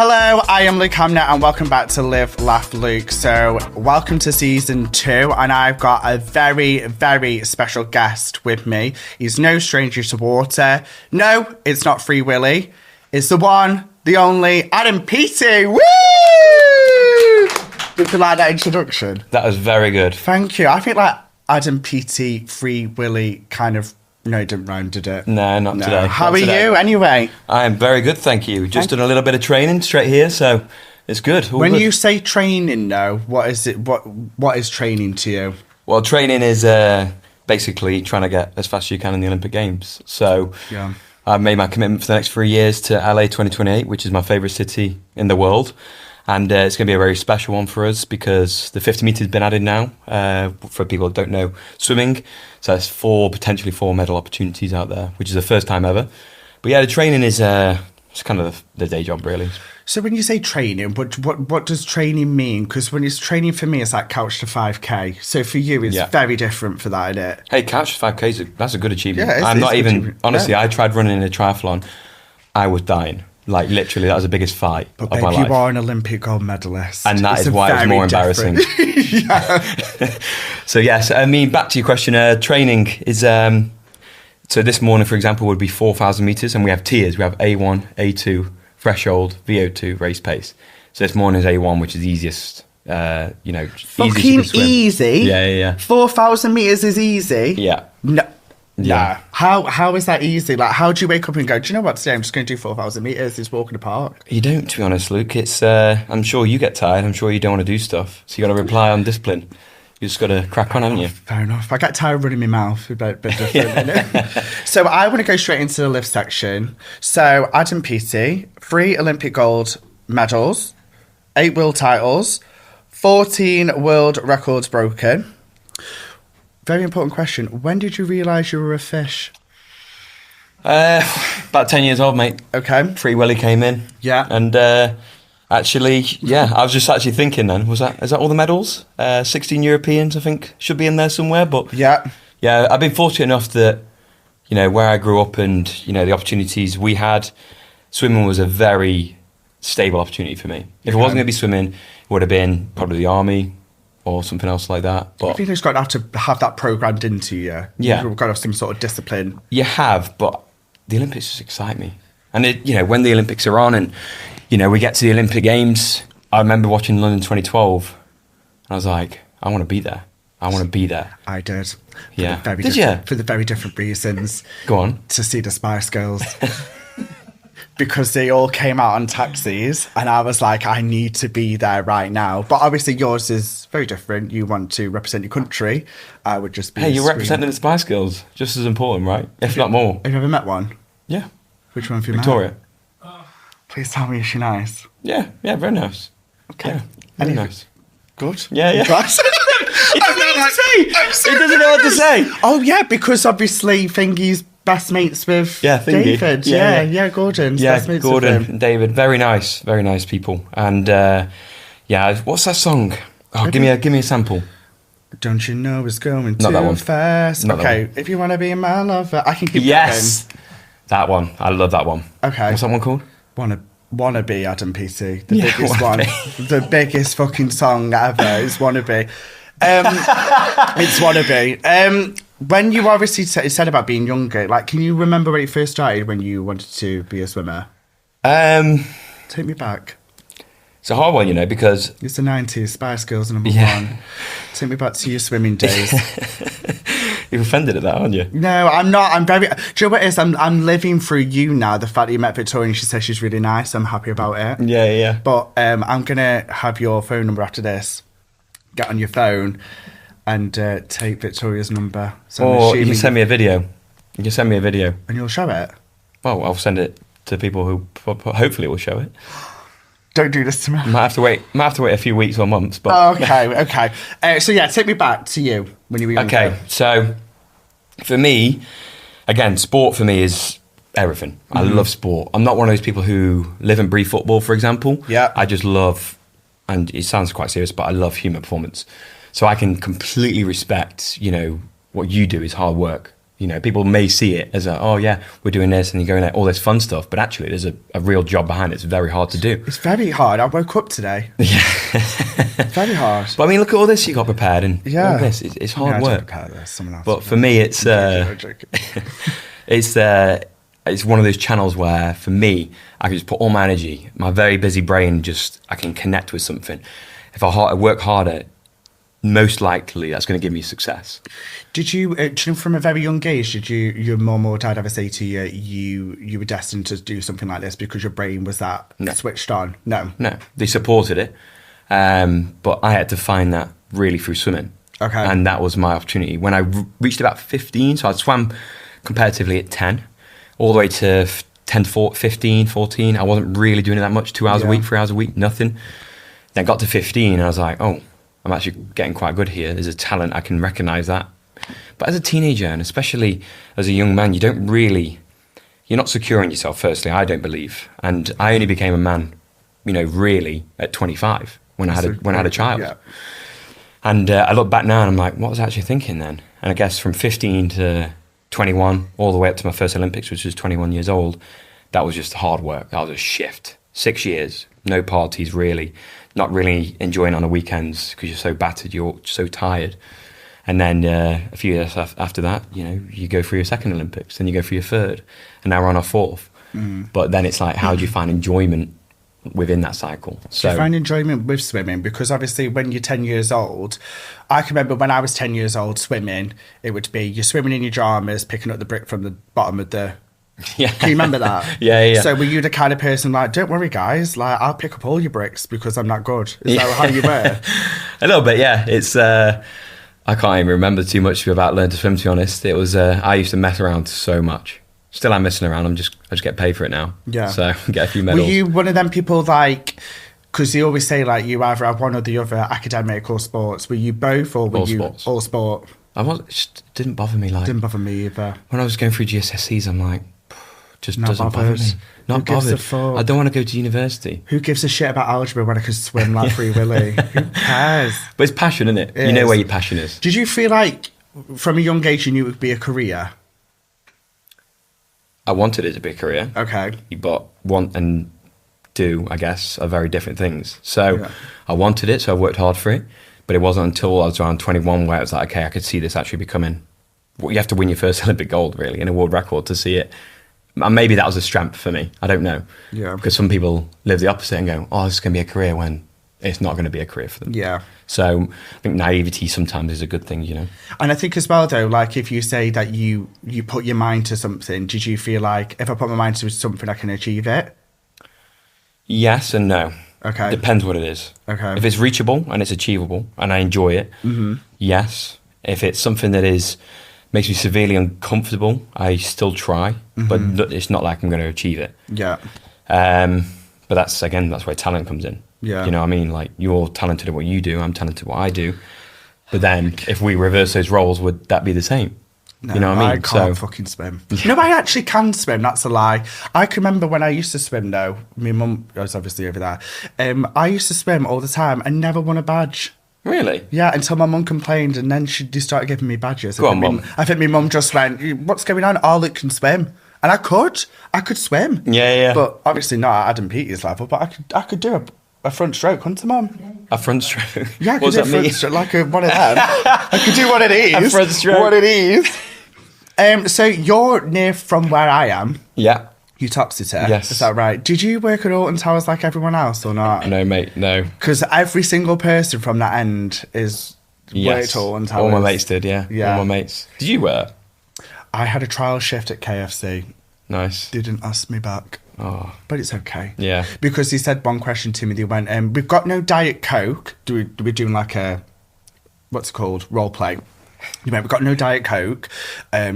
Hello, I am Luke Hamner and welcome back to Live, Laugh, Luke. So welcome to season 2 and I've got a very, very special guest with me. He's no stranger to water. No, it's not Free Willy. It's the one, the only, Adam Peaty. Woo! Did you like that introduction? That was very good. Thank you. I think like Adam Peaty, Free Willy kind of... No, it didn't rhyme, did it? No, not today. How are you anyway? I am very good, thank you. Just done a little bit of training straight here, so it's good. When you say training, though, what is it? What is training to you? Well, training is basically trying to get as fast as you can in the Olympic Games. So Yeah. I've made my commitment for the next 3 years to LA 2028, which is my favourite city in the world. And it's going to be a very special one for us because the 50 metres has been added now, for people who don't know swimming. So there's potentially four medal opportunities out there, which is the first time ever. But yeah, the training is it's kind of the day job, really. So when you say training, what does training mean? Because when it's training for me, it's like couch to 5K. So for you, it's very different for that, isn't it? Hey, couch to 5K, that's a good achievement. Yeah, I'm not even, achievement. honestly, I tried running in a triathlon. I was dying. Like, literally, that was the biggest fight But of my life. you are an Olympic gold medalist. And that is why it was more embarrassing. So, yes, I mean, back to your question, training is... so this morning, for example, would be 4,000 metres, and we have tiers. We have A1, A2, threshold, VO2, race pace. So this morning is A1, which is easiest, Fucking easy? Yeah. 4,000 metres is easy? Yeah. No. Yeah. How is that easy? Like, how do you wake up and go, do you know what, today I'm just going to do 4,000 metres, just walk in the park? You don't, to be honest, Luke. It's I'm sure you get tired. I'm sure you don't want to do stuff. So you got to rely on discipline. You just got to crack on, haven't you? Fair enough. I get tired running my mouth. A bit different, innit? So I want to go straight into the lift section. So Adam Peaty, 3 Olympic gold medals, 8 world titles, 14 world records broken. Very important question. When did you realise you were a fish? About 10 years old, mate. Okay. Free Willy came in. Yeah. And actually, I was just actually thinking then, is that all the medals? 16 Europeans, I think, should be in there somewhere. But yeah, I've been fortunate enough that, where I grew up and, the opportunities we had, swimming was a very stable opportunity for me. If it wasn't going to be swimming, it would have been probably the army, or something else like that. But I think you've got to have that programmed into you. Yeah. You've got to have some sort of discipline. You have, but the Olympics just excite me. And, when the Olympics are on and, we get to the Olympic Games, I remember watching London 2012, and I was like, I want to be there. I want to be there. I did. Yeah. Did you? For the very different reasons. Go on. To see the Spice Girls. Because they all came out on taxis and I was like, I need to be there right now. But obviously yours is very different. You want to represent your country. I would just be... Hey, you're representing the Spice Girls. Just as important, right? If not more. Have you ever met one? Yeah. Which one have you Victoria. met? Please tell me, is she nice? Yeah, very nice. Okay. Yeah, very nice. Good? Yeah. He doesn't know what to say. Oh, yeah, because obviously Thingy's best mates with Thingy. David. Yeah, Gordon's best mates Gordon with him. and David. Very nice people. And what's that song? Oh, give me a sample. Don't you know it's going Not that too one. fast? Not Okay, that one. if you want to be my lover, I can keep Yes, that one. I love that one. Okay. What's that one called? Wanna be Adam Peaty, the Yeah, biggest Wanna one, the biggest fucking song ever is Wanna Be. It's Wanna Be. When you obviously said about being younger, like, can you remember when it first started when you wanted to be a swimmer? Take me back. It's a hard one, because It's the 90s, Spice Girls number 1. Take me back to your swimming days. you're offended at that, aren't you? No, I'm not. I'm very... Do you know what it is? I'm living through you now. The fact that you met Victoria and she says she's really nice. I'm happy about it. Yeah. But I'm going to have your phone number after this. Get on your phone and take Victoria's number. So Or you can send me a video. You can send me a video. And you'll show it? Well, I'll send it to people who hopefully will show it. Don't do this to me. Might have to wait a few weeks or months. But Oh, okay. So yeah, take me back to you when you were younger. Okay, so for me, again, sport for me is everything. I love sport. I'm not one of those people who live and breathe football, for example. Yeah. I just love, and it sounds quite serious, but I love human performance. So I can completely respect, what you do is hard work. You know, people may see it as oh yeah, we're doing this and you're going at all this fun stuff, but actually there's a real job behind it. It's very hard to do. It's very hard. I woke up today. Yeah. Very hard. But I mean, look at all this you got prepared and yeah. all this. It's hard work. This. But for me, it's it's one of those channels where, for me, I can just put all my energy, my very busy brain, I can connect with something. If I work harder, most likely that's going to give me success. Did you, from a very young age, did your mum or dad ever say to you, you were destined to do something like this because your brain was that switched on? No. They supported it, but I had to find that really through swimming. Okay. And that was my opportunity. When I reached about 15, so I swam comparatively at 10, all the way to 10 to 15, 14. I wasn't really doing it that much, 2 hours a week, 3 hours a week, nothing. Then I got to 15 and I was like, oh, I'm actually getting quite good here. There's a talent, I can recognise that. But as a teenager, and especially as a young man, you're not secure in yourself, firstly, I don't believe. And I only became a man, really at 25 when I had a child. Yeah. And I look back now and I'm like, what was I actually thinking then? And I guess from 15 to 21, all the way up to my first Olympics, which was 21 years old, that was just hard work. That was a shift. 6 years, no parties really, not really enjoying it on the weekends because you're so battered, you're so tired. And then a few years after that, you go for your second Olympics, then you go for your third, and now we're on our fourth. But then it's like, how do you find enjoyment within that cycle? So, do you find enjoyment with swimming? Because obviously when you're 10 years old, I can remember when I was 10 years old swimming, it would be you're swimming in your dramas, picking up the brick from the bottom of the... Yeah. Can you remember that? Yeah. So were you the kind of person like, don't worry guys, like I'll pick up all your bricks because I'm not good? Is that how you were? A little bit, yeah. It's I can't even remember too much about learning to swim, to be honest. It was I used to mess around so much. Still I'm messing around, I just get paid for it now. Yeah. So get a few medals. Were you one of them people like, because they always say like you either have one or the other, academic or sports. Were you both or were you all sport? It just didn't bother me. Didn't bother me either. When I was going through GCSEs, I'm like, just not doesn't bother me. Not bothered. I don't want to go to university. Who gives a shit about algebra when I can swim like Free Willy? Who cares? But it's passion, isn't it? You know where your passion is. Did you feel like from a young age you knew it would be a career? I wanted it to be a career. Okay. But want and do, I guess, are very different things. So I wanted it, so I worked hard for it. But it wasn't until I was around 21 where I was like, okay, I could see this actually becoming... You have to win your first Olympic gold, really, in a world record to see it. And maybe that was a strength for me. I don't know. Yeah. Because some people live the opposite and go, oh, this is going to be a career when it's not going to be a career for them. Yeah. So I think naivety sometimes is a good thing, And I think as well, though, like if you say that you put your mind to something, did you feel like if I put my mind to something, I can achieve it? Yes and no. Okay. Depends what it is. Okay. If it's reachable and it's achievable and I enjoy it, yes. If it's something that makes me severely uncomfortable, I still try, but it's not like I'm going to achieve it. Yeah. But that's where talent comes in. Yeah. You know what I mean? Like, you're talented at what you do, I'm talented at what I do. But then, if we reverse those roles, would that be the same? No, you know what I mean? I can't fucking swim. No, I actually can swim, that's a lie. I can remember when I used to swim, though. My mum was obviously over there. I used to swim all the time and never won a badge. Really? Yeah, until my mum complained, and then she started giving me badges. Go on, Mum. I think my mum just went, what's going on? All that can swim. And I could swim. Yeah. But obviously not at Adam Peaty's level, but I could do a front stroke, couldn't I, Mum? A front stroke? Yeah, I could do a front stroke, like one of them. I could do what it is. A front stroke. What it is. So you're near from where I am. Yeah. You Topsy-Ter? Yes. Is that right? Did you work at Alton Towers like everyone else or not? No, mate, no. Because every single person from that end is worked at Alton Towers. All my mates did, yeah. All my mates. Did you work? I had a trial shift at KFC. Nice. Didn't ask me back. Oh. But it's okay. Yeah. Because he said one question to me. They went, we've got no Diet Coke. Do we doing like a, what's it called, role play? He went, we've got no Diet Coke.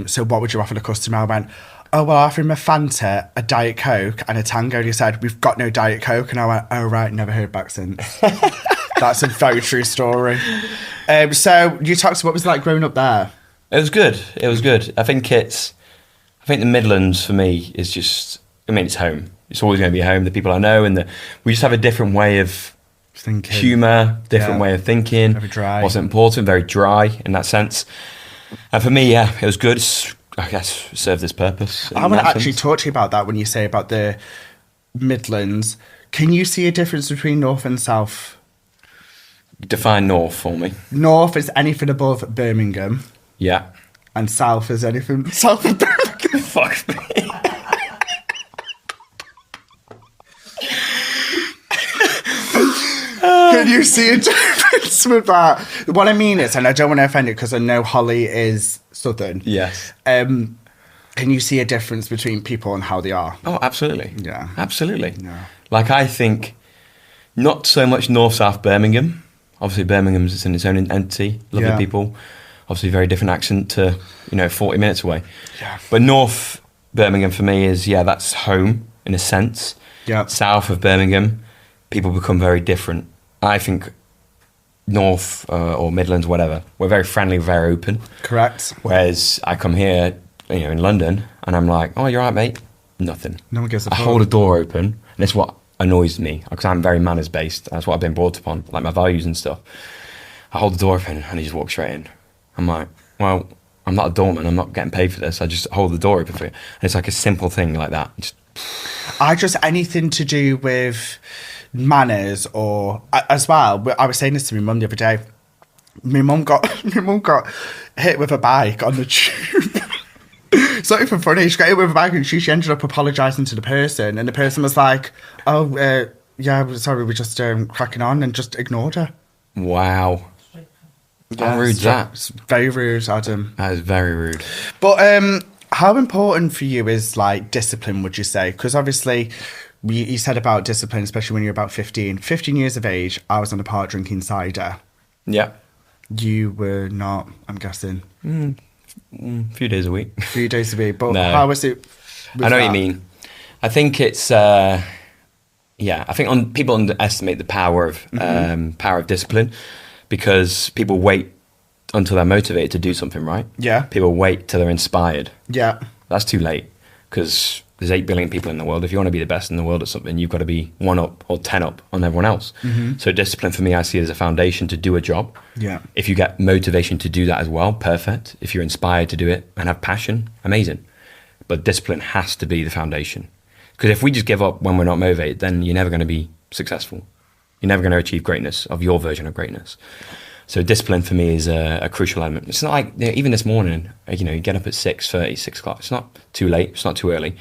So what would you offer the customer? I went, oh, well, I offer him a Fanta, a Diet Coke, and a Tango. And he said, we've got no Diet Coke. And I went, oh, right, never heard back since. That's a very true story. So you talked about what was it like growing up there? It was good. I think the Midlands for me is just, it's home. It's always going to be home, the people I know, and we just have a different way of thinking. Humour, different way of thinking. Very dry. Wasn't important, very dry in that sense. And for me, it was good. I guess, serve this purpose. I want to actually talk to you about that when you say about the Midlands. Can you see a difference between North and South? Define North for me. North is anything above Birmingham. Yeah. And South is anything south of Birmingham. Fuck me. Can you see a difference with that? What I mean is, and I don't want to offend it because I know Holly is Southern. Yes. Can you see a difference between people and how they are? Oh, absolutely. Yeah. Absolutely. Yeah. Like, I think not so much North-South Birmingham. Obviously, Birmingham's in its own entity. Lovely people. Obviously, very different accent to, 40 minutes away. Yeah. But North Birmingham for me is, that's home in a sense. Yeah. South of Birmingham, people become very different. I think North or Midlands, whatever, we're very friendly, very open. Correct. Whereas I come here, in London, and I'm like, oh, you're right, mate. Nothing. No one gives a I fuck. hold a door open, and it's what annoys me, because I'm very manners-based. That's what I've been brought upon, like my values and stuff. I hold the door open, and he just walks straight in. I'm like, well, I'm not a doorman. I'm not getting paid for this. I just hold the door open for you. And it's like a simple thing like that. Anything to do with manners or as well. I was saying this to my mum the other day. My mum got hit with a bike on the tube. It's not even funny. She got hit with a bike and she ended up apologising to the person, and the person was like, "Oh, yeah, sorry, we're just cracking on," and just ignored her. Wow. How rude is that? It's very rude, Adam. That is very rude. But how important for you is like discipline, would you say? Because obviously you said about discipline, especially when you're about 15 years of age. I was on the park drinking cider. Yeah. You were not, I'm guessing. A few days a week. A few days a week. But No. how was it? I know what you mean. I think it's, I think people underestimate the power of discipline, because people wait until they're motivated to do something, right? Yeah. People wait till they're inspired. Yeah. That's too late, because there's 8 billion people in the world. If you want to be the best in the world at something, you've got to be 1 up or 10 up on everyone else. Mm-hmm. So discipline for me, I see as a foundation to do a job. Yeah. If you get motivation to do that as well, perfect. If you're inspired to do it and have passion, amazing. But discipline has to be the foundation. Because if we just give up when we're not motivated, then you're never going to be successful. You're never going to achieve greatness, of your version of greatness. So discipline for me is a crucial element. It's not like, even this morning, you get up at 6:30, 6 o'clock. It's not too late. It's not too early.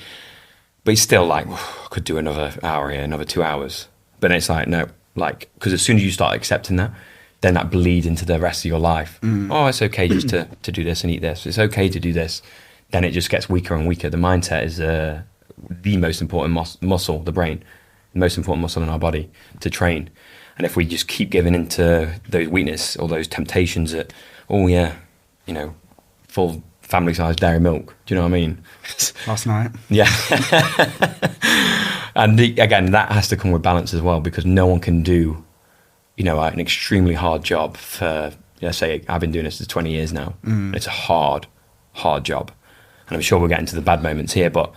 But it's still like, I could do another hour here, another 2 hours. But it's like, no, because as soon as you start accepting that, then that bleeds into the rest of your life. Oh, it's okay just to do this and eat this. It's okay to do this. Then it just gets weaker and weaker. The mindset is the most important muscle, the brain, the most important muscle in our body to train. And if we just keep giving into those weakness or those temptations that, full family-sized dairy milk, do you know what I mean? Last night. Yeah. And again, that has to come with balance as well, because no one can do, an extremely hard job for, say, I've been doing this for 20 years now. It's a hard job. And I'm sure we'll get into the bad moments here, but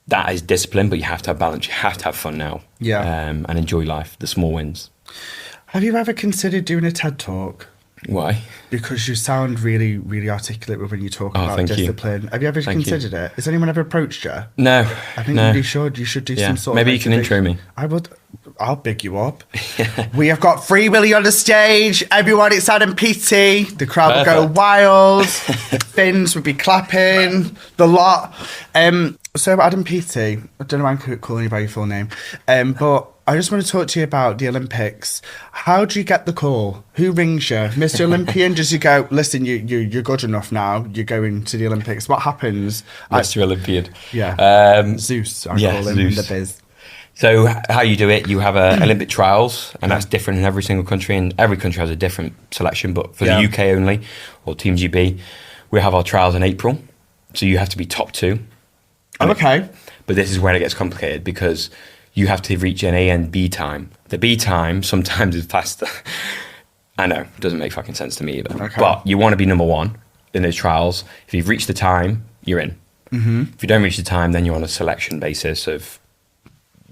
that is discipline, but you have to have balance. You have to have fun now. Yeah. And enjoy life, the small wins. Have you ever considered doing a TED Talk? Why? Because you sound really, really articulate when you talk about discipline. Have you ever considered it? Has anyone ever approached you? No. I think you should. You should do some sort of... Maybe you can intro me. I'll big you up. We have got Free Willy on the stage. Everyone, it's Adam Peaty. The crowd will go wild. Fins would be clapping. The lot. So Adam Peaty, I don't know why I'm calling you by your full name, but I just want to talk to you about the Olympics. How do you get the call? Who rings you? Mr. Olympian, does you go, listen, you're good enough now, you're going to the Olympics. What happens? Mr. Olympian. Yeah. Zeus, I call him in the biz. So how you do it, you have Olympic trials, and that's different in every single country, and every country has a different selection, but for the UK only, or Team GB, we have our trials in April, so you have to be top 2. Oh, okay. But this is where it gets complicated, because you have to reach an A and B time. The B time sometimes is faster. I know, it doesn't make fucking sense to me either. Okay. But you want to be number 1 in those trials. If you've reached the time, you're in. Mm-hmm. If you don't reach the time, then you're on a selection basis of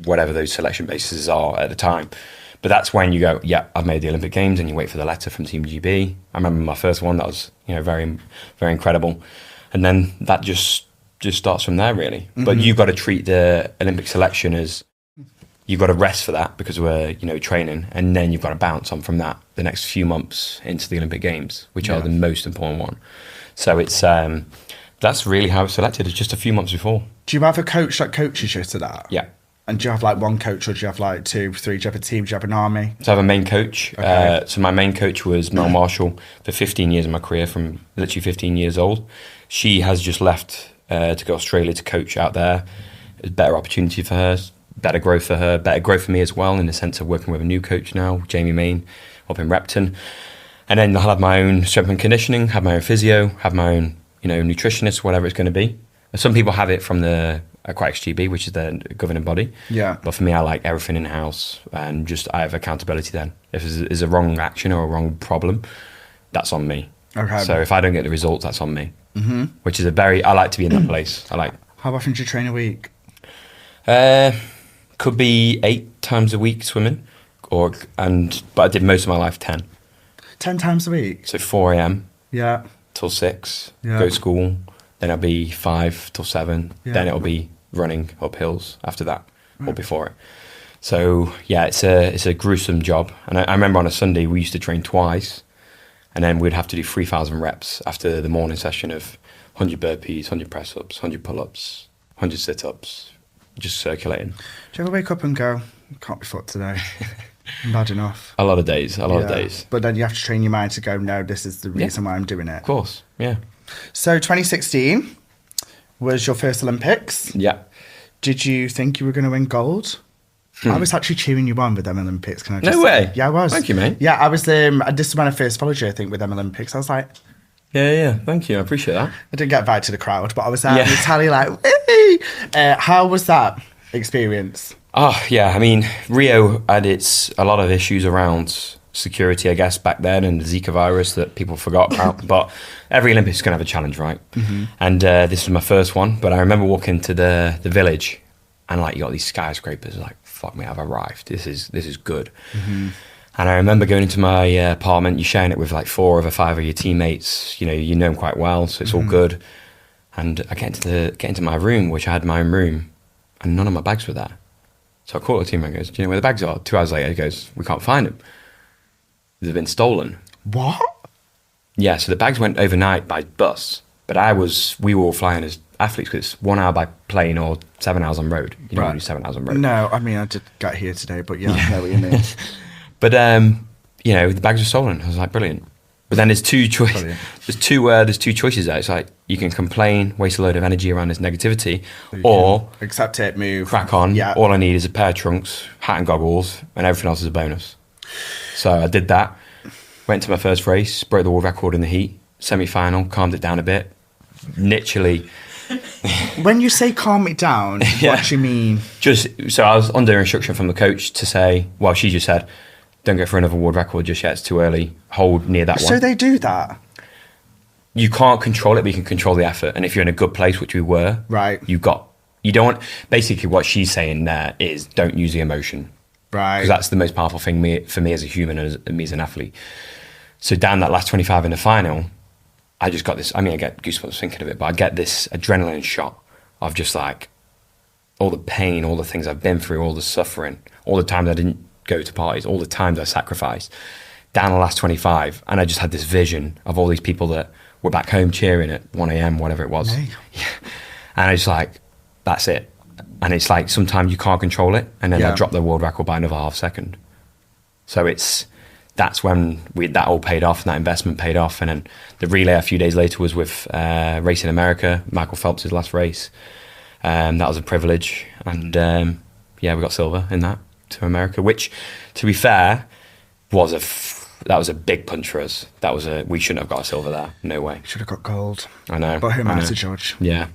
whatever those selection bases are at the time. But that's when you go, yeah, I've made the Olympic Games, and you wait for the letter from Team GB. I remember my first one, that was very, very incredible. And then that just starts from there, really. But you've got to treat the Olympic selection as, you've got to rest for that because we're, training, and then you've got to bounce on from that the next few months into the Olympic Games, which are the most important one. So it's that's really how it's selected. It's just a few months before. Do you have a coach that coaches you to that? Yeah. And do you have like one coach, or do you have like 2, 3? Do you have a team? Do you have an army? So I have a main coach. Okay. So my main coach was Mel Marshall for 15 years of my career, from literally 15 years old. She has just left to go to Australia to coach out there. It's a better opportunity for her, better growth for her, better growth for me as well, in the sense of working with a new coach now, Jamie Main, up in Repton. And then I'll have my own strength and conditioning, have my own physio, have my own, nutritionist, whatever it's going to be. Some people have it from the Aquatics GB, which is the governing body. Yeah. But for me, I like everything in-house, and just I have accountability then. If there's a wrong action or a wrong problem, that's on me. Okay. So if I don't get the results, that's on me. Mm-hmm. Which is I like to be in that place. How often do you train a week? Could be 8 times a week swimming, but I did most of my life 10. 10 times a week? So 4 a.m. Yeah. till 6, Yeah. go to school, then it'll be 5 till 7, Yeah. then it'll be running up hills after that, or before it. So yeah, it's a gruesome job. And I remember on a Sunday we used to train twice, and then we'd have to do 3,000 reps after the morning session of 100 burpees, 100 press-ups, 100 pull-ups, 100 sit-ups, just circulating. Do you ever wake up and go, can't be fucked today? Bad enough. A lot of days. But then you have to train your mind to go, no, this is the reason why I'm doing it. Of course, yeah. So 2016 was your first Olympics. Yeah. Did you think you were going to win gold? I was actually cheering you on with them Olympics. Can I just No way. say? Yeah, I was. Thank you, mate. Yeah, I was. This is when I first followed you, I think, with them Olympics. I was like, Yeah. Thank you. I appreciate that. I didn't get invited to the crowd, but I was there Yeah. in Italy like, whee! How was that experience? Oh, yeah. I mean, Rio had a lot of issues around security, I guess, back then, and the Zika virus that people forgot about. But every Olympics is going to have a challenge, right? Mm-hmm. And this was my first one. But I remember walking to the village, and like, you got these skyscrapers, like, fuck me, I've arrived. This is good. Mm-hmm. And I remember going into my apartment, you're sharing it with like 4 of 5 of your teammates, you know them quite well, so it's all good. And I get into my room, which I had my own room, and none of my bags were there. So I called the team and goes, do you know where the bags are? 2 hours later, he goes, we can't find them. They've been stolen. What? Yeah, so the bags went overnight by bus, but we were all flying as athletes, because it's 1 hour by plane or 7 hours on road. You don't do 7 hours on road. No, I mean, I did get here today, but yeah, I know what you mean. But, the bags were stolen. I was like, brilliant. But then there's two choices. There's two choices there. It's like, you can complain, waste a load of energy around this negativity, or accept it, move, crack on. Yeah. All I need is a pair of trunks, hat and goggles, and everything else is a bonus. So I did that. Went to my first race, broke the world record in the heat, semi-final, calmed it down a bit. Literally. When you say calm it down, what do you mean? So I was under instruction from the coach to say, well, she just said, don't go for another world record just yet, it's too early, hold near that one. So they do that? You can't control it, but you can control the effort. And if you're in a good place, which we were, right, basically what she's saying there is, don't use the emotion. Right. Because that's the most powerful thing for me as a human and me as an athlete. So down that last 25 in the final, I just got this, I get goosebumps thinking of it, but I get this adrenaline shot of just like all the pain, all the things I've been through, all the suffering, all the times I didn't go to parties, all the times I sacrificed, down the last 25. And I just had this vision of all these people that were back home cheering at 1 a.m, whatever it was. Hey. Yeah. And I was like, that's it. And it's like, sometimes you can't control it. And then I dropped the world record by another half second. So that's when that all paid off, and that investment paid off. And then the relay a few days later was with Racing America, Michael Phelps' last race. That was a privilege. And we got silver in that to America, which, to be fair, that was a big punch for us. We shouldn't have got a silver there. No way. Should have got gold. I know. But who am I to judge? Yeah.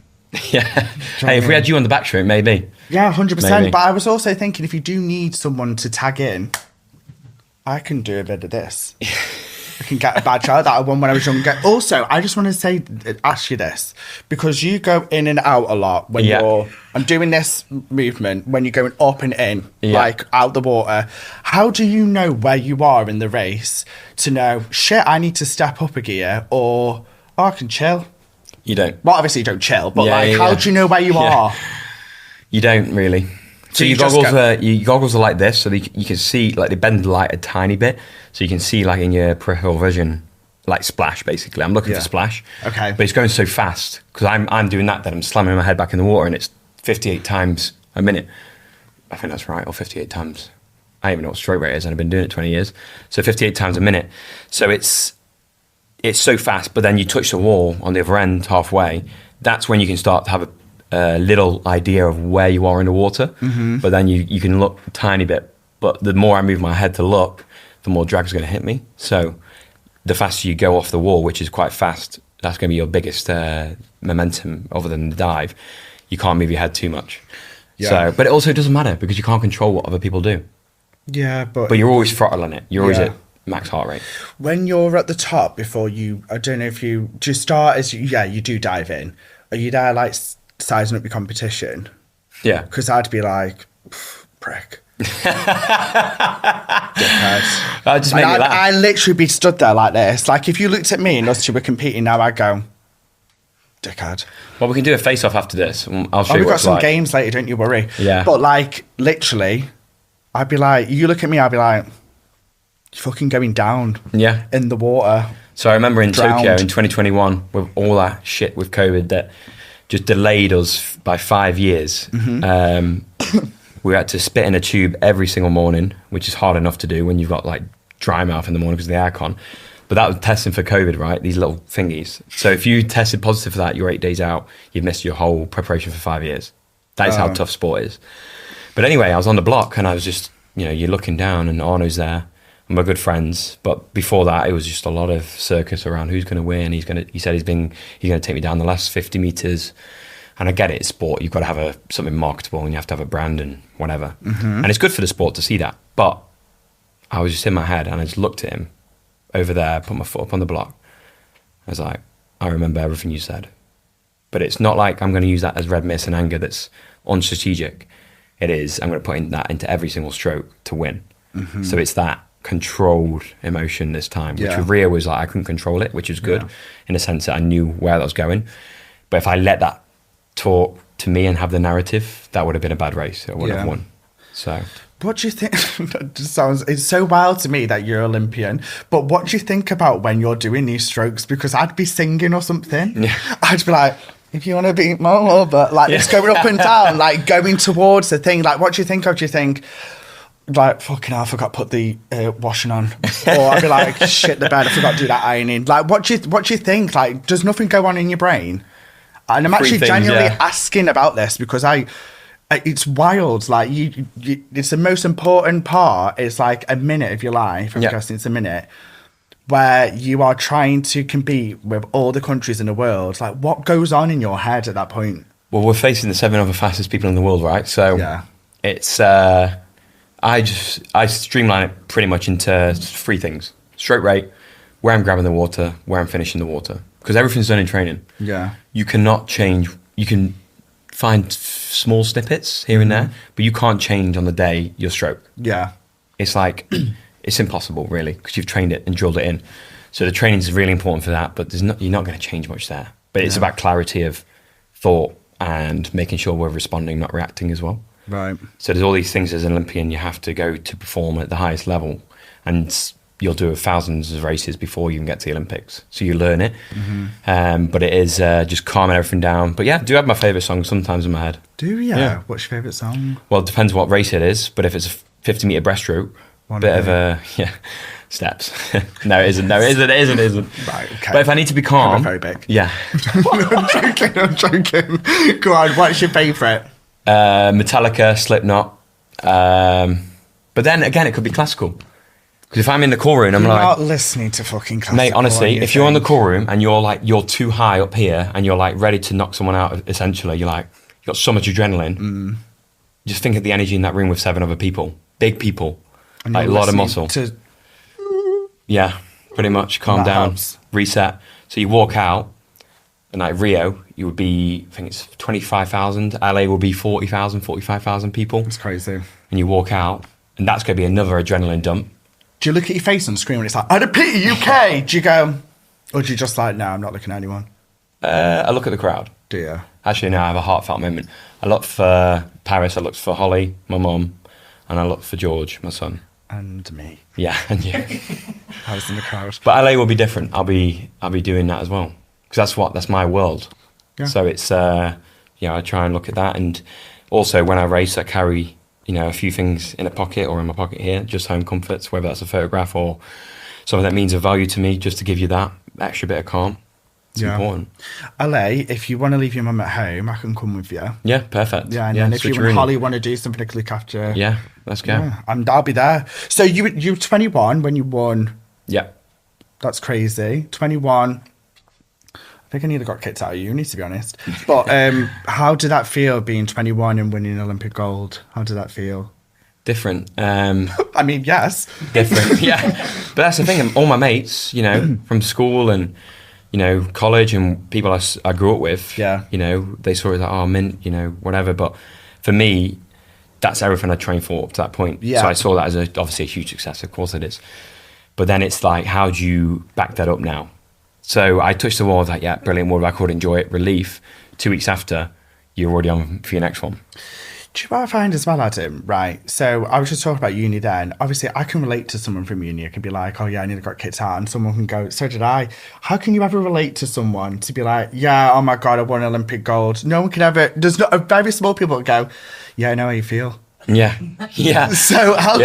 Yeah. Hey, if we had you on the back straight, maybe. Yeah, 100%. Maybe. But I was also thinking, if you do need someone to tag in, I can do a bit of this. I can get a badge out that I won when I was younger. Also, I just want to ask you this, because you go in and out a lot when I'm doing this movement, when you're going up and in, like out the water. How do you know where you are in the race to know, shit, I need to step up a gear, or I can chill? You don't. Well, obviously you don't chill, but Yeah, how do you know where you are? You don't really. So you your goggles are like this, so you can see, like, they bend the light a tiny bit, so you can see, like, in your peripheral vision, like, splash, basically. I'm looking for splash. Okay. But it's going so fast, because I'm doing that I'm slamming my head back in the water, and it's 58 times a minute. I think that's right, or 58 times. I don't even know what stroke rate is, and I've been doing it 20 years. So 58 times a minute. So it's so fast, but then you touch the wall on the other end halfway. That's when you can start to have a little idea of where you are in the water. Mm-hmm. But then you can look a tiny bit. But the more I move my head to look, the more drag's going to hit me. So the faster you go off the wall, which is quite fast, that's going to be your biggest momentum other than the dive. You can't move your head too much. Yeah. So, but it also doesn't matter because you can't control what other people do. Yeah, but you're always throttling it. You're always at max heart rate. When you're at the top, before you, I don't know if you just start as you do dive in. Are you there like sizing up your competition? Yeah, because I'd be like, prick. That just made me laugh. I literally be stood there like this. Like if you looked at me and us two were competing now, I'd go, dickhead. Well, we can do a face-off after this. I'll show you we've what got some games later, don't you worry. Yeah. But like literally, I'd be like, you look at me, I'd be like, you're fucking going down. Yeah. In the water. So I remember in drowned. Tokyo in 2021 with all that shit with COVID that just delayed us by 5 years. Mm-hmm. We had to spit in a tube every single morning, which is hard enough to do when you've got like dry mouth in the morning because of the aircon. But that was testing for COVID, right? These little thingies. So if you tested positive for that, you're 8 days out. You've missed your whole preparation for 5 years. That is how tough sport is. But anyway, I was on the block and I was just, you're looking down and Arno's there. And we're good friends. But before that, it was just a lot of circus around who's going to win. He said he's going to take me down the last 50 meters. And I get it, it's sport. You've got to have something marketable and you have to have a brand and whatever. Mm-hmm. And it's good for the sport to see that. But I was just in my head and I just looked at him over there, put my foot up on the block. I was like, I remember everything you said. But it's not like I'm going to use that as red mist and anger that's unstrategic. It is, I'm going to put that into every single stroke to win. Mm-hmm. So it's that controlled emotion this time, which with Rio was like, I couldn't control it, which was good in the sense that I knew where that was going. But if I let that talk to me and have the narrative, that would have been a bad race. I would have won. So... What do you think? It's so wild to me that you're Olympian, but what do you think about when you're doing these strokes? Because I'd be singing or something. Yeah. I'd be like, if you want to beat my lover, like it's going up and down, like going towards the thing. Like, what do you think of? Do you think, like, fucking hell, I forgot to put the washing on? Or I'd be like, shit the bed, I forgot to do that ironing. Like, what do you think? Like, does nothing go on in your brain? And I'm actually genuinely asking about this because it's wild. Like you, it's the most important part. It's like a minute of your life. I'm guessing it's a minute where you are trying to compete with all the countries in the world. Like, what goes on in your head at that point? Well, we're facing the 7 other fastest people in the world, right? So it's I streamline it pretty much into 3 things: stroke rate, where I'm grabbing the water, where I'm finishing the water, because everything's done in training. Yeah, you cannot change. You can find small snippets here and there, but you can't change on the day your stroke. Yeah. It's like, it's impossible really, because you've trained it and drilled it in. So the training is really important for that, but you're not going to change much there. But it's about clarity of thought and making sure we're responding, not reacting as well. Right. So there's all these things as an Olympian you have to go to perform at the highest level, and you'll do thousands of races before you can get to the Olympics. So you learn it. Mm-hmm. But it is just calming everything down. But yeah, I do have my favourite song sometimes in my head. Do you? Yeah. What's your favourite song? Well, it depends what race it is. But if it's a 50 metre breaststroke, steps. No, it isn't. It isn't. Right, okay. But if I need to be calm. Very big. Yeah. I'm joking. Go on, what's your favourite? Metallica, Slipknot. But then again, it could be classical. Because if I'm in the call room, I'm you're like... not listening to fucking classical. Mate, honestly, if you're on the call room and you're too high up here and you're like ready to knock someone out, essentially, you've got so much adrenaline. Just think of the energy in that room with 7 other people. Big people. And like a lot of muscle. Yeah, pretty much. Calm down. Helps. Reset. So you walk out and like Rio, you would be, I think it's 25,000. LA will be 40,000, 45,000 people. That's crazy. And you walk out and that's going to be another adrenaline dump. Do you look at your face on screen when it's like, Adam Peaty, UK? Do you go, or do you just like, no, I'm not looking at anyone? I look at the crowd. Do you? Actually, no, I have a heartfelt moment. I look for Paris, I looked for Holly, my mum, and I looked for George, my son. And me. Yeah, and you. I was in the crowd. But LA will be different. I'll be doing that as well, because that's my world. Yeah. So it's I try and look at that, and also when I race, I carry a few things in a pocket or in my pocket here, just home comforts, whether that's a photograph or something that means of value to me, just to give you that extra bit of calm. It's important. LA, if you want to leave your mum at home, I can come with you. Yeah, perfect. Yeah, and then if you and Holly want to do something to look after... Yeah, let's go. Yeah, I'll be there. So you were 21 when you won. Yeah. That's crazy. 21. I think I nearly got kicked out of uni, to be honest. But how did that feel, being 21 and winning Olympic gold? How did that feel? Different. I mean, yes. Different, yeah. But that's the thing. All my mates, from school and... college and people I grew up with, they saw it like, mint, whatever. But for me, that's everything I trained for up to that point. Yeah. So I saw that as obviously a huge success. Of course it is. But then it's like, how do you back that up now? So I touched the wall, I was like, yeah, brilliant world record, enjoy it, relief. 2 weeks after, you're already on for your next one. Do you know what I find as well, Adam? Right. So I was just talking about uni then. Obviously, I can relate to someone from uni. I can be like, oh, yeah, I nearly got kicked out. And someone can go, so did I. How can you ever relate to someone to be like, yeah, oh my God, I won Olympic gold? No one can ever, there's not very small people that go, yeah, I know how you feel. Yeah. Yeah. So how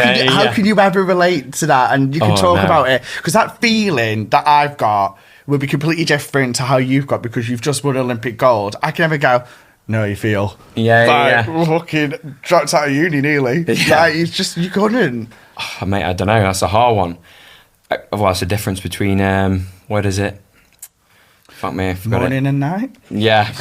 can you ever relate to that? And you can talk about it. Because that feeling that I've got will be completely different to how you've got, because you've just won Olympic gold. I can never go, no, you feel. Yeah, fucking dropped out of uni nearly. Yeah. Like, it's just, you couldn't. Oh, mate, I don't know. That's a hard one. What's the difference between, what is it? Fuck me, I forgot Morning and night? Yeah.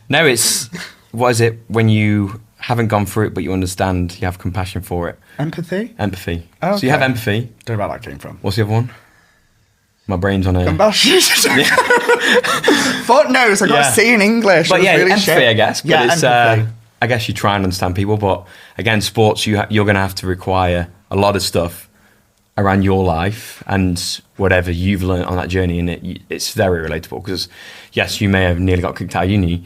No, it's, what is it when you haven't gone through it, but you understand, you have compassion for it? Empathy? Empathy. Oh, okay. So you have empathy. Don't know where that came from. What's the other one? My brain's on a... Compassion. Fuck knows, I got to see in English. But yeah, really empathy, shit. I guess. But yeah, it's, I guess you try and understand people, but again, sports, you're going to have to require a lot of stuff around your life and whatever you've learned on that journey, and it's very relatable, because yes, you may have nearly got kicked out of uni,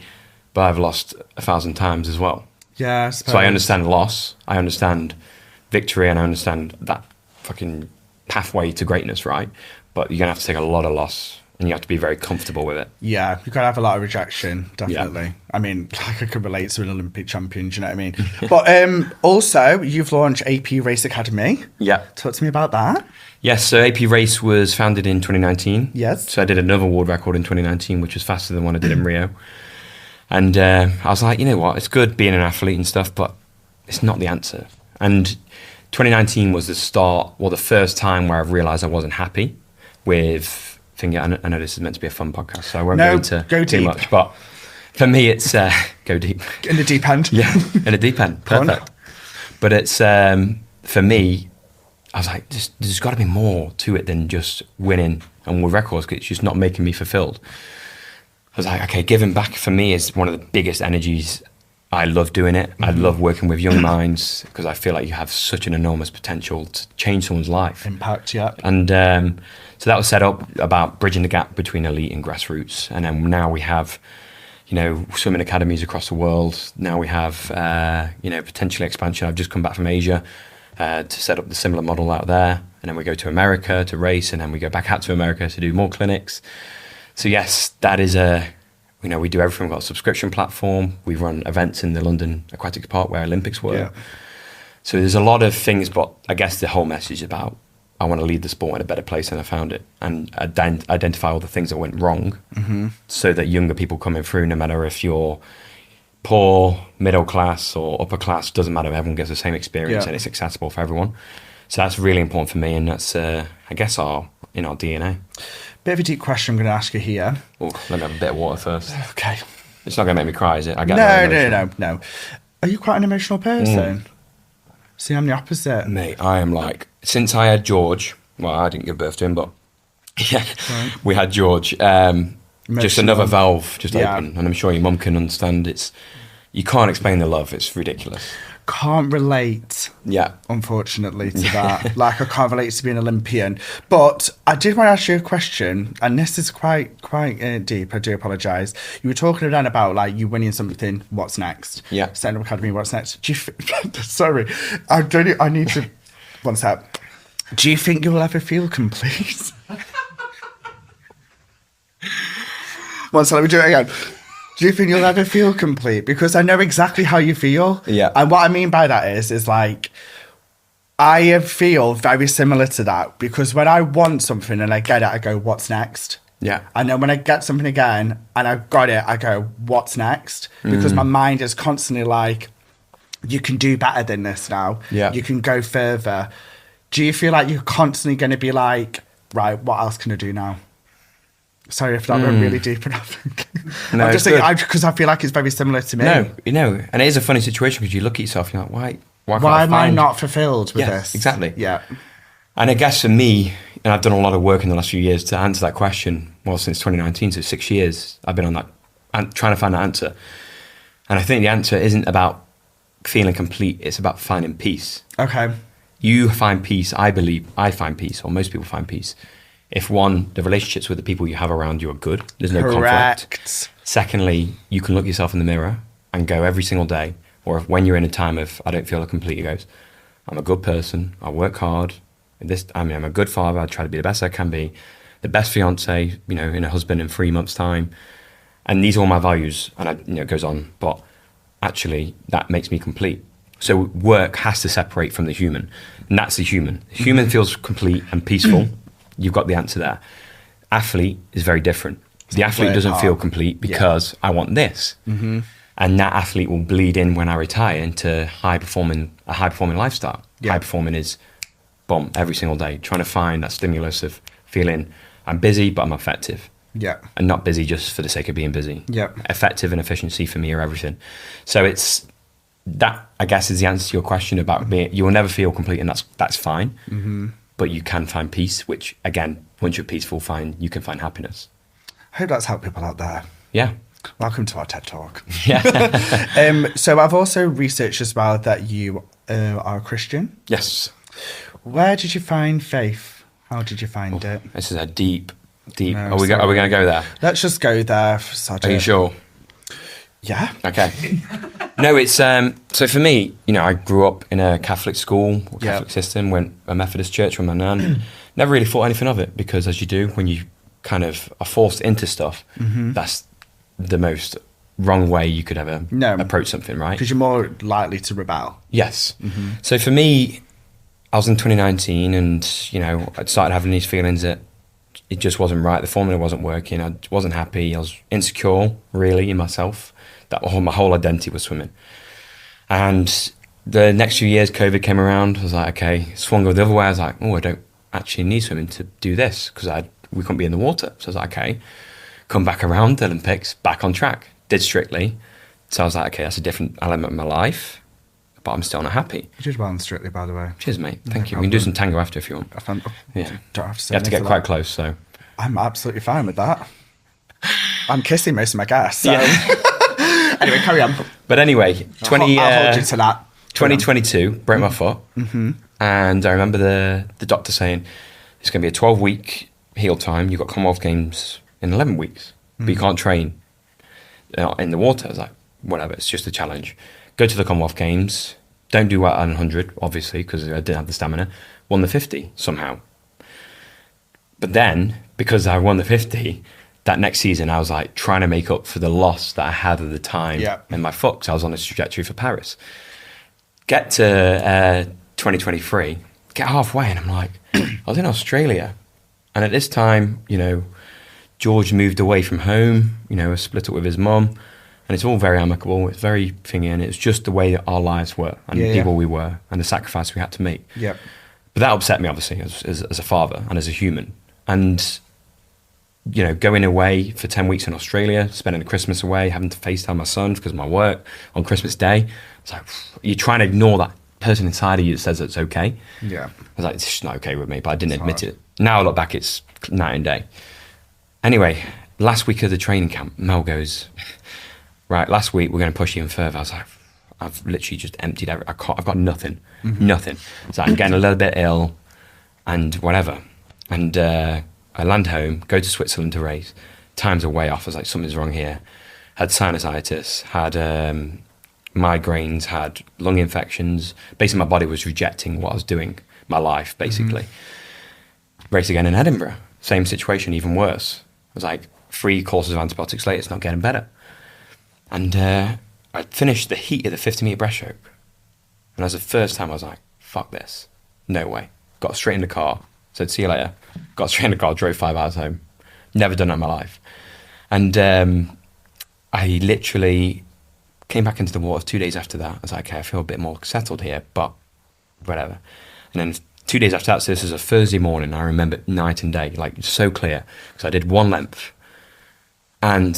but I've lost 1,000 times as well. Yeah, I so I understand loss, I understand victory, and I understand that fucking pathway to greatness, right? But you're going to have to take a lot of loss, and you have to be very comfortable with it. Yeah, you've got to have a lot of rejection, definitely. Yeah. I mean, like, I could relate to an Olympic champion, do you know what I mean? But also, you've launched AP Race Academy. Yeah. Talk to me about that. Yes, so AP Race was founded in 2019. Yes. So I did another world record in 2019, which was faster than one I did in Rio. And I was like, you know what, it's good being an athlete and stuff, but it's not the answer. And 2019 was the first time where I've realised I wasn't happy with thinking, I know this is meant to be a fun podcast, so I won't go into too much, but for me it's go deep. In the deep end. Yeah, in the deep end. Perfect. But it's for me, I was like, there's got to be more to it than just winning and world records, because it's just not making me fulfilled. I was like, okay, giving back for me is one of the biggest energies. I love doing it. I love working with young minds, because I feel like you have such an enormous potential to change someone's life. Impact, yeah. And so that was set up about bridging the gap between elite and grassroots. And then now we have, swimming academies across the world. Now we have, potentially expansion. I've just come back from Asia to set up the similar model out there. And then we go to America to race, and then we go back out to America to do more clinics. So yes, that is we do everything. We've got a subscription platform. We run events in the London Aquatics Park where Olympics were. Yeah. So there's a lot of things, but I guess the whole message is about, I want to leave the sport in a better place than I found it, and identify all the things that went wrong, so that younger people coming through, no matter if you're poor, middle class or upper class, doesn't matter, everyone gets the same experience, and it's accessible for everyone. So that's really important for me, and that's, I guess, in our DNA. Bit of a deep question I'm going to ask you here. Oh, let me have a bit of water first. Okay. It's not going to make me cry, is it? I get No. Are you quite an emotional person? See, I'm the opposite. Mate, I am like, since I had George, well, I didn't give birth to him, but yeah, right. We had George, just another valve just open. And I'm sure your mum can understand, you can't explain the love, it's ridiculous. can't relate, Yeah. unfortunately, to that. Like, I can't relate to being an Olympian. But I did want to ask you a question, and this is quite deep. I do apologise. You were talking then about, like, you winning something, what's next? Yeah. Stand-up Academy, what's next? Do you sorry, I need to... One sec. Do you think you'll ever feel complete? One sec, let me do it again. Do you think you'll ever feel complete? Because I know exactly how you feel. Yeah. And what I mean by that is like, I feel very similar to that. Because when I want something and I get it, I go, what's next? Yeah. And then when I get something again and I've got it, I go, what's next? Because my mind is constantly like, you can do better than this now. Yeah. You can go further. Do you feel like you're constantly going to be like, right, what else can I do now? Sorry if that went really deep enough. No, I'm just it's thinking, because I feel like it's very similar to me. No, and it is a funny situation because you look at yourself and you're like, why can't Why I am I find... not fulfilled with Yes, this? exactly. Yeah. And I guess for me, and I've done a lot of work in the last few years to answer that question, well, since 2019, so 6 years, I've been on that, and trying to find that answer. And I think the answer isn't about feeling complete, it's about finding peace. Okay. You find peace, I believe, I find peace, or most people find peace. If one, the relationships with the people you have around you are good, there's no conflict. Secondly, you can look yourself in the mirror and go every single day, or if, when you're in a time of, I don't feel complete, you goes, I'm a good person, I work hard, I'm a good father, I try to be the best I can be, the best fiance, in a husband in 3 months' time. And these are all my values, and it goes on, but actually that makes me complete. So work has to separate from the human, and that's the human. The human feels complete and peaceful. You've got the answer there. Athlete is very different. The athlete doesn't feel complete because I want this. Mm-hmm. And that athlete will bleed in when I retire into a high performing lifestyle. Yeah. High performing is, boom, every single day, trying to find that stimulus of feeling I'm busy, but I'm effective. Yeah. And not busy just for the sake of being busy. Yeah. Effective and efficiency for me are everything. So it's that, I guess, is the answer to your question about being, you will never feel complete, and that's fine. Mm-hmm. But you can find peace, which, again, once you're peaceful, you can find happiness. I hope that's helped people out there. Yeah. Welcome to our TED Talk. Yeah. So I've also researched as well that you are a Christian. Yes. Where did you find faith? How did you find it? This is a deep. No, are we going to go there? Let's just go there. Are you sure? Yeah. Okay. No, it's so for me, I grew up in a Catholic school, Catholic system, went a Methodist church with my nan. Never really thought anything of it because, as you do, when you kind of are forced into stuff, that's the most wrong way you could ever approach something, right? Because you're more likely to rebel. Yes. Mm-hmm. So for me, I was in 2019 and, I started having these feelings that it just wasn't right. The formula wasn't working. I wasn't happy. I was insecure, really, in myself. My whole identity was swimming. And the next few years, COVID came around. I was like, okay, swung the other way. I was like, I don't actually need swimming to do this because we couldn't be in the water. So I was like, okay, come back around the Olympics, back on track. Did Strictly. So I was like, okay, that's a different element of my life, but I'm still not happy. You did well in Strictly, by the way. Cheers, mate. Thank you. We can do some tango after if you want. Yeah. Don't have to say you have to get quite close, so. I'm absolutely fine with that. I'm kissing most of my guests, so. Yeah. Anyway, carry on. But anyway, I'll hold you to that. 2022, broke my foot. Mm-hmm. And I remember the doctor saying, it's going to be a 12-week heal time. You've got Commonwealth Games in 11 weeks, but you can't train in the water. I was like, whatever, it's just a challenge. Go to the Commonwealth Games. Don't do well on 100, obviously, because I didn't have the stamina. Won the 50 somehow. But then, because I won the 50, that next season I was like trying to make up for the loss that I had at the time in my foot, because I was on a trajectory for Paris. Get to 2023, get halfway, and I'm like, I was in Australia. And at this time, George moved away from home, split up with his mum. And it's all very amicable. It's very thingy, and it's just the way that our lives were and the people we were and the sacrifice we had to make. Yeah. But that upset me, obviously, as a father and as a human. And, going away for 10 weeks in Australia, spending Christmas away, having to FaceTime my son because of my work on Christmas Day. It's like, you're trying to ignore that person inside of you that says it's okay. Yeah. I was like, it's just not okay with me, but I didn't admit it. Now I look back, it's night and day. Anyway, last week of the training camp, Mel goes... Right, last week we're going to push even further. I was like, I've literally just emptied I've got nothing. So I'm getting a little bit ill and whatever. And I land home, go to Switzerland to race. Times are way off. I was like, something's wrong here. Had sinusitis, had migraines, had lung infections. Basically, my body was rejecting what I was doing, my life, basically. Race again in Edinburgh. Same situation, even worse. I was like, 3 courses of antibiotics later, it's not getting better. And I finished the heat of the 50-metre breaststroke. And that was the first time I was like, fuck this. No way. Got straight in the car, said, see you later. Got straight in the car, drove 5 hours home. Never done that in my life. And I literally came back into the water 2 days after that. I was like, okay, I feel a bit more settled here, but whatever. And then 2 days after that, so this is a Thursday morning, I remember night and day, like so clear, because I did 1 length. And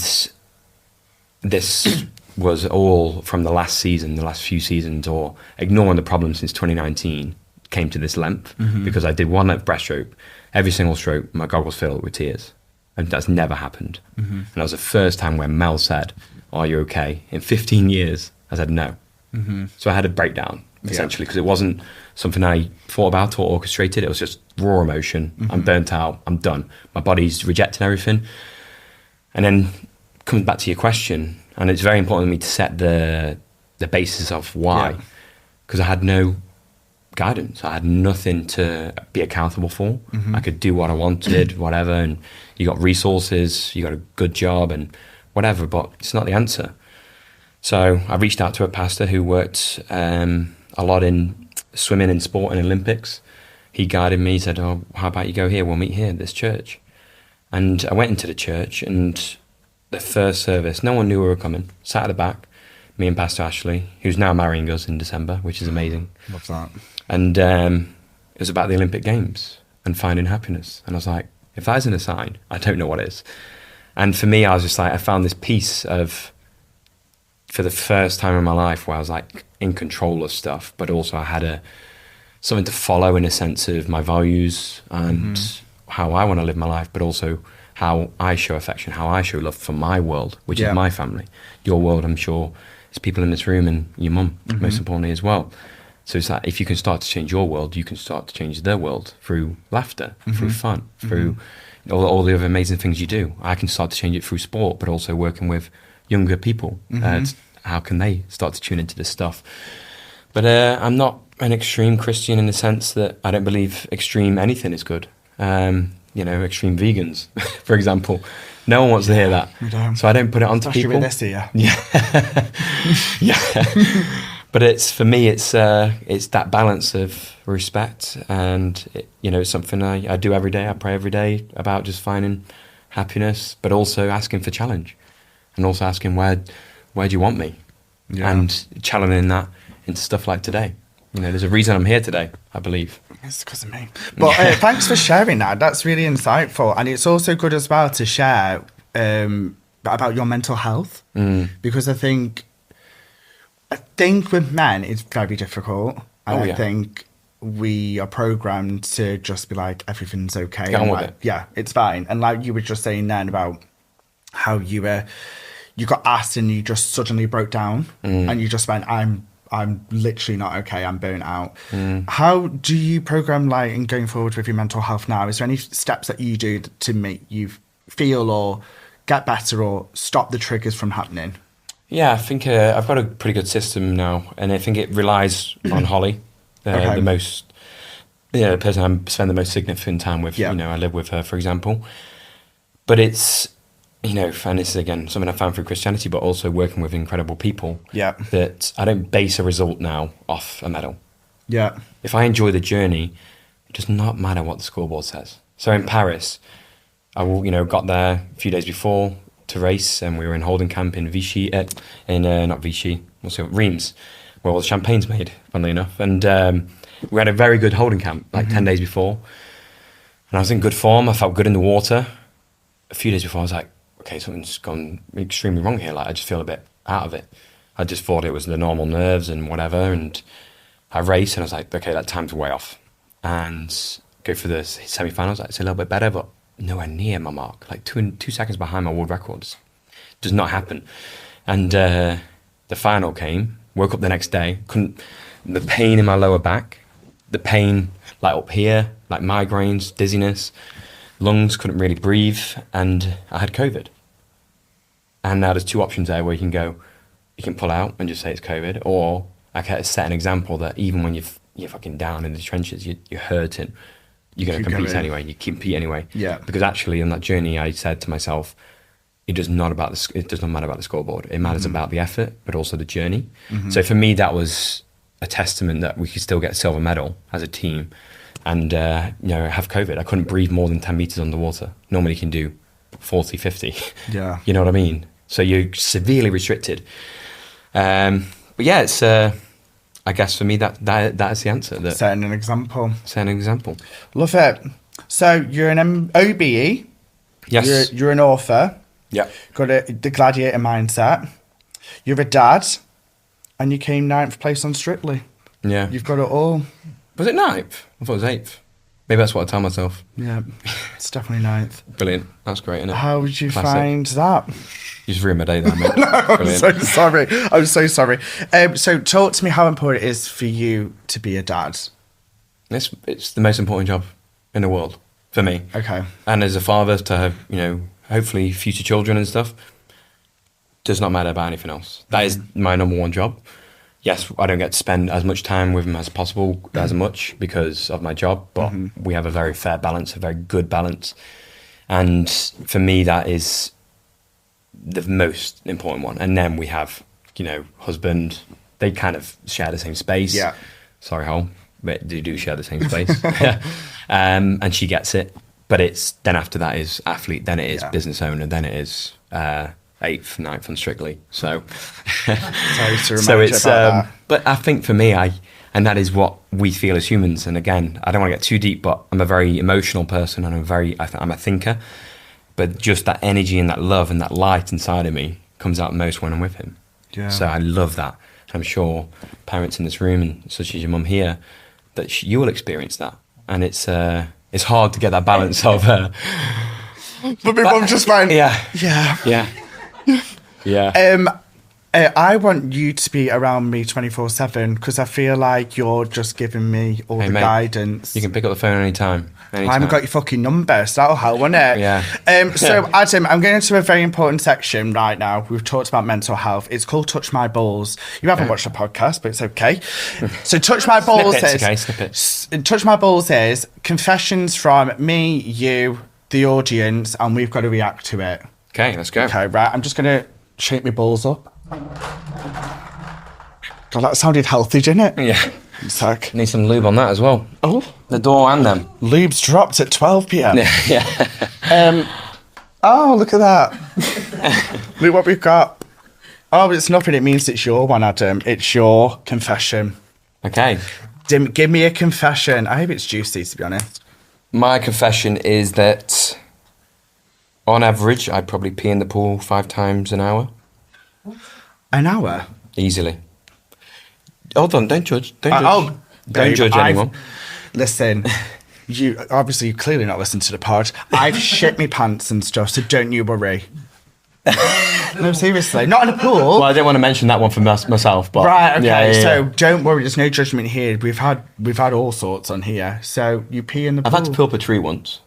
this was all from the last season, the last few seasons, or ignoring the problem since 2019, came to this length, because I did 1 length breaststroke. Every single stroke, my goggles filled with tears. And that's never happened. And that was the first time when Mel said, are you okay? In 15 years, I said no. So I had a breakdown, essentially, because it wasn't something I thought about or orchestrated. It was just raw emotion. I'm burnt out. I'm done. My body's rejecting everything. And then comes back to your question, and it's very important to me to set the basis of why, because I had no guidance. I had nothing to be accountable for. I could do what I wanted, whatever, and you got resources, you got a good job and whatever, but it's not the answer. So I reached out to a pastor who worked a lot in swimming and sport and Olympics. He guided me, he said, oh, how about you go here? We'll meet here at this church. And I went into the church, and the first service, no one knew we were coming. Sat at the back, me and Pastor Ashley, who's now marrying us in December, which is amazing. Love that. And it was about the Olympic Games and finding happiness. And I was like, if that isn't a sign, I don't know what is. And for me, I was just like, I found this piece of, for the first time in my life, where I was like in control of stuff, but also I had something to follow in a sense of my values and how I want to live my life, but also how I show affection, how I show love for my world, which is my family. Your world, I'm sure, is people in this room and your mum, most importantly as well. So it's like, if you can start to change your world, you can start to change their world through laughter, through fun, through all the other amazing things you do. I can start to change it through sport, but also working with younger people. How can they start to tune into this stuff? But I'm not an extreme Christian in the sense that I don't believe extreme anything is good. Extreme vegans, for example. No one wants to hear that. So I don't put it onto people. With this here. But for me, it's that balance of respect, and it's something I do every day. I pray every day about just finding happiness, but also asking for challenge, and also asking where do you want me, and challenging that into stuff like today. There's a reason I'm here today, I believe. It's because of me. But thanks for sharing that. That's really insightful, and it's also good as well to share about your mental health, because I think with men it's very difficult. I think we are programmed to just be like, everything's okay. Get on with it. Yeah, it's fine. And like you were just saying then about how you got asked and you just suddenly broke down and you just went, I'm literally not okay. I'm burnt out. How do you program and going forward with your mental health now? Is there any steps that you do to make you feel or get better or stop the triggers from happening? Yeah, I think I've got a pretty good system now, and I think it relies on Holly, the person I spend the most significant time with. I live with her, for example. But it's, and this is again something I found through Christianity, but also working with incredible people. Yeah. That I don't base a result now off a medal. Yeah. If I enjoy the journey, it does not matter what the scoreboard says. So in Paris, I got there a few days before to race, and we were in holding camp in Vichy, not Vichy, Reims, where all the champagne's made, funnily enough. And we had a very good holding camp, 10 days before. And I was in good form. I felt good in the water. A few days before, I was like, okay, something's gone extremely wrong here. I just feel a bit out of it. I just thought it was the normal nerves and whatever. And I raced, and I was like, okay, that time's way off. And go for the semi-finals. It's a little bit better, but nowhere near my mark. 2 seconds behind my world records. Does not happen. And the final came, Woke up the next day, the pain in my lower back, the pain like up here, like migraines, dizziness, lungs, couldn't really breathe, and I had COVID. And now there's 2 options there where you can pull out and just say it's COVID, or I can set an example that even when you're fucking down in the trenches, you're hurting, you're going to compete anyway. You compete anyway. Yeah. Because actually, on that journey, I said to myself, it does not matter about the scoreboard. It matters about the effort, but also the journey. So for me, that was a testament that we could still get a silver medal as a team, and have COVID. I couldn't breathe more than 10 meters underwater. Normally, you can do 40, 50. Yeah. You know what I mean? So you're severely restricted. But yeah, it's. I guess for me, that is the answer. Setting an example. Setting an example. Love it. So you're an OBE. Yes. You're an author. Yeah. Got the gladiator mindset. You're a dad, and you came 9th place on Strictly. Yeah. You've got it all. Was it 9th? I thought it was 8th. Maybe that's what I tell myself. Yeah, it's definitely 9th. Brilliant. That's great, isn't it? How would you Classic. find that? You just ruined my day there, mate. No, I'm Brilliant. so sorry. I'm so sorry. So talk to me how important it is for you to be a dad. It's the most important job in the world for me. Okay. And as a father to have, hopefully future children and stuff, does not matter about anything else. That is my number one job. Yes, I don't get to spend as much time with them as possible, as much because of my job, but we have a very fair balance, a very good balance. And for me, that is the most important one. And then we have, husband, they kind of share the same space. Yeah. Sorry, Hole, but they do share the same space. And she gets it. But it's then after that is athlete, then it is business owner, then it is 8th, 9th on Strictly. So, sorry to remind you about that. But I think for me, and that is what we feel as humans. And again, I don't want to get too deep, but I'm a very emotional person, and I'm a thinker. But just that energy and that love and that light inside of me comes out most when I'm with him. Yeah. So I love that. I'm sure parents in this room, and such as your mum here, that you will experience that. And it's hard to get that balance of. But my mum just went. Yeah. Yeah. Yeah. I want you to be around me 24/7 because I feel like you're just giving me all the mate, guidance. You can pick up the phone anytime. I haven't got your fucking number, so that'll help, won't it? Yeah. So, Adam, I'm going into a very important section right now. We've talked about mental health. It's called Touch My Balls. You haven't watched the podcast, but it's okay. So, Touch My Balls Snippets. Touch My Balls is confessions from me, you, the audience, and we've got to react to it. Okay, let's go. Okay, right. I'm just going to shake my balls up. God, that sounded healthy, didn't it? Yeah. Sec. Need some lube on that as well. Oh. The door and them. Lube's dropped at 12 p.m. Yeah. Oh, look at that. Look what we've got. Oh, it's nothing. It means it's your one, Adam. It's your confession. Okay. Give me a confession. I hope it's juicy, to be honest. My confession is that, on average, I probably pee in the pool 5 times an hour. An hour? Easily. Hold on, don't judge. Don't judge anyone. Listen, you clearly not listened to the pod. I've shit me pants and stuff, so don't you worry. No, seriously, not in a pool. Well, I didn't want to mention that one for myself, but right, okay. Yeah. So don't worry. There's no judgment here. We've had all sorts on here. So you pee in the pool. I've had to pee up a tree once.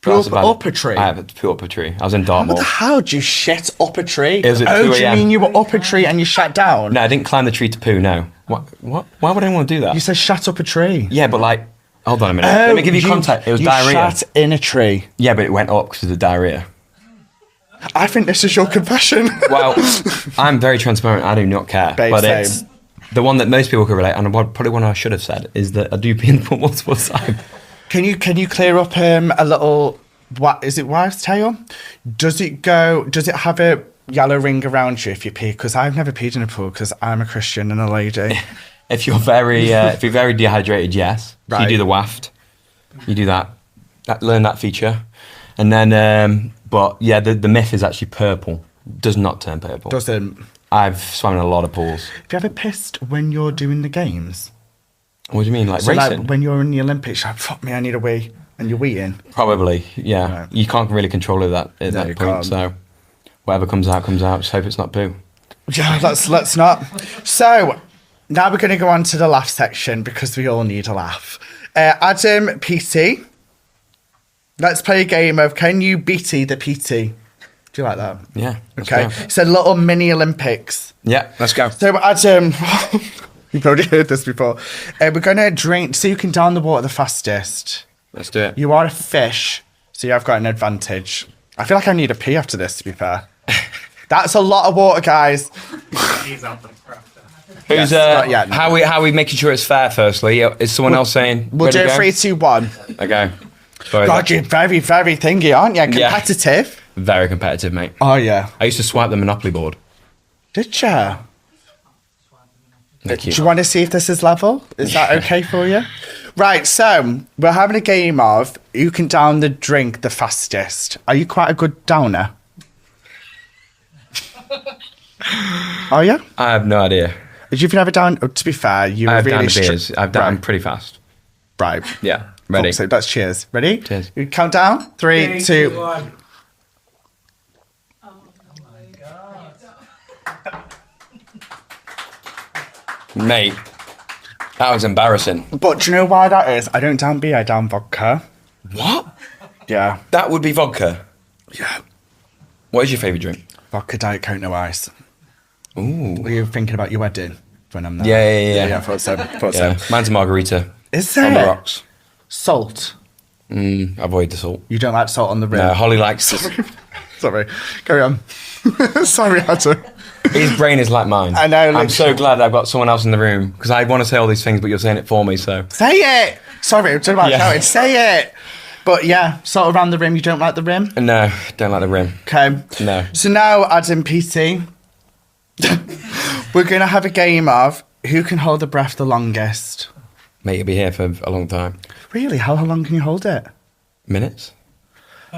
Pee up a tree? I have to pee up a tree. I was in Dartmoor. What the hell? Did you shit up a tree? It was at 2 do you a.m. mean you were up a tree and you shat down? No, I didn't climb the tree to poo. No. What? Why would anyone do that? You said shat up a tree. Yeah, but like, hold on a minute. Let me give you context. It was diarrhea. You shat in a tree. Yeah, but it went up because of the diarrhea. I think this is your confession. Well, I'm very transparent. I do not care. Babe, but same. It's the one that most people can relate, and probably one I should have said is that I do pee in the pool multiple times. Can you clear up a little? What is it? Wives' tale? Does it have a yellow ring around you if you pee? Because I've never peed in a pool because I'm a Christian and a lady. If you're very dehydrated, yes. Right. So you do the waft. You do that. Learn that feature, and then. But yeah, the myth is actually purple. Does not turn purple. Doesn't. I've swum in a lot of pools. Have you ever pissed when you're doing the games? What do you mean, like So racing? like when you're in the Olympics, you're like, fuck me, I need a wee, and you're weeing. Probably, yeah. Right. You can't really control it at that point. Can't. So whatever comes out, comes out. Just hope it's not poo. Yeah, let's not. So, now we're going to go on to the laugh section because we all need a laugh. Adam Peaty, let's play a game of Can You Beaty the Peaty? Do you like that? Yeah. Okay. So, little mini Olympics. Yeah, let's go. So, Adam, you've already heard this before. We're going to drink so you can down the water the fastest. Let's do it. You are a fish, so you've got an advantage. I feel like I need a pee after this, to be fair. That's a lot of water, guys. Who's Yes, how are we making sure it's fair? Firstly, is someone else saying? We'll do 3, 2, 1. Okay. Sorry, God, you're very, very thingy, aren't you? Competitive. Yeah. Very competitive, mate. Oh yeah. I used to swipe the Monopoly board. Did you? Thank you. Do you want to see if this is level? Is that okay for you? Right, so we're having a game of who can down the drink the fastest. Are you quite a good downer? Are you? I have no idea. If you've never down, to be fair, you I've were really down the beers. I'm pretty fast. Right. Yeah. Ready. So that's cheers. Ready? Cheers. You count down. 3, 2, 1. Mate, that was embarrassing. But do you know why that is? I don't down beer, I down vodka. What? Yeah. That would be vodka. Yeah. What is your favourite drink? Vodka, Diet Coke, no ice. Ooh. Were you thinking about your wedding when I'm there? Yeah. Yeah, I thought so. Yeah. Mine's a margarita. Is On the there rocks. salt? Avoid the salt. You don't like salt on the rim? No, Holly likes this. Sorry. Carry on. Sorry, Adam. His brain is like mine. I know, I'm so literally. glad I've got someone else in the room because I want to say all these things, but you're saying it for me. So Say it! Sorry, I'm talking about Yeah. shouting. Say it! But yeah, salt around the rim, you don't like the rim? no, don't like the rim. Okay. No. So now, Adam Peaty, we're going to have a game of who can hold the breath the longest. Mate, you'll be here for a long time. Really? How long can you hold it? Minutes.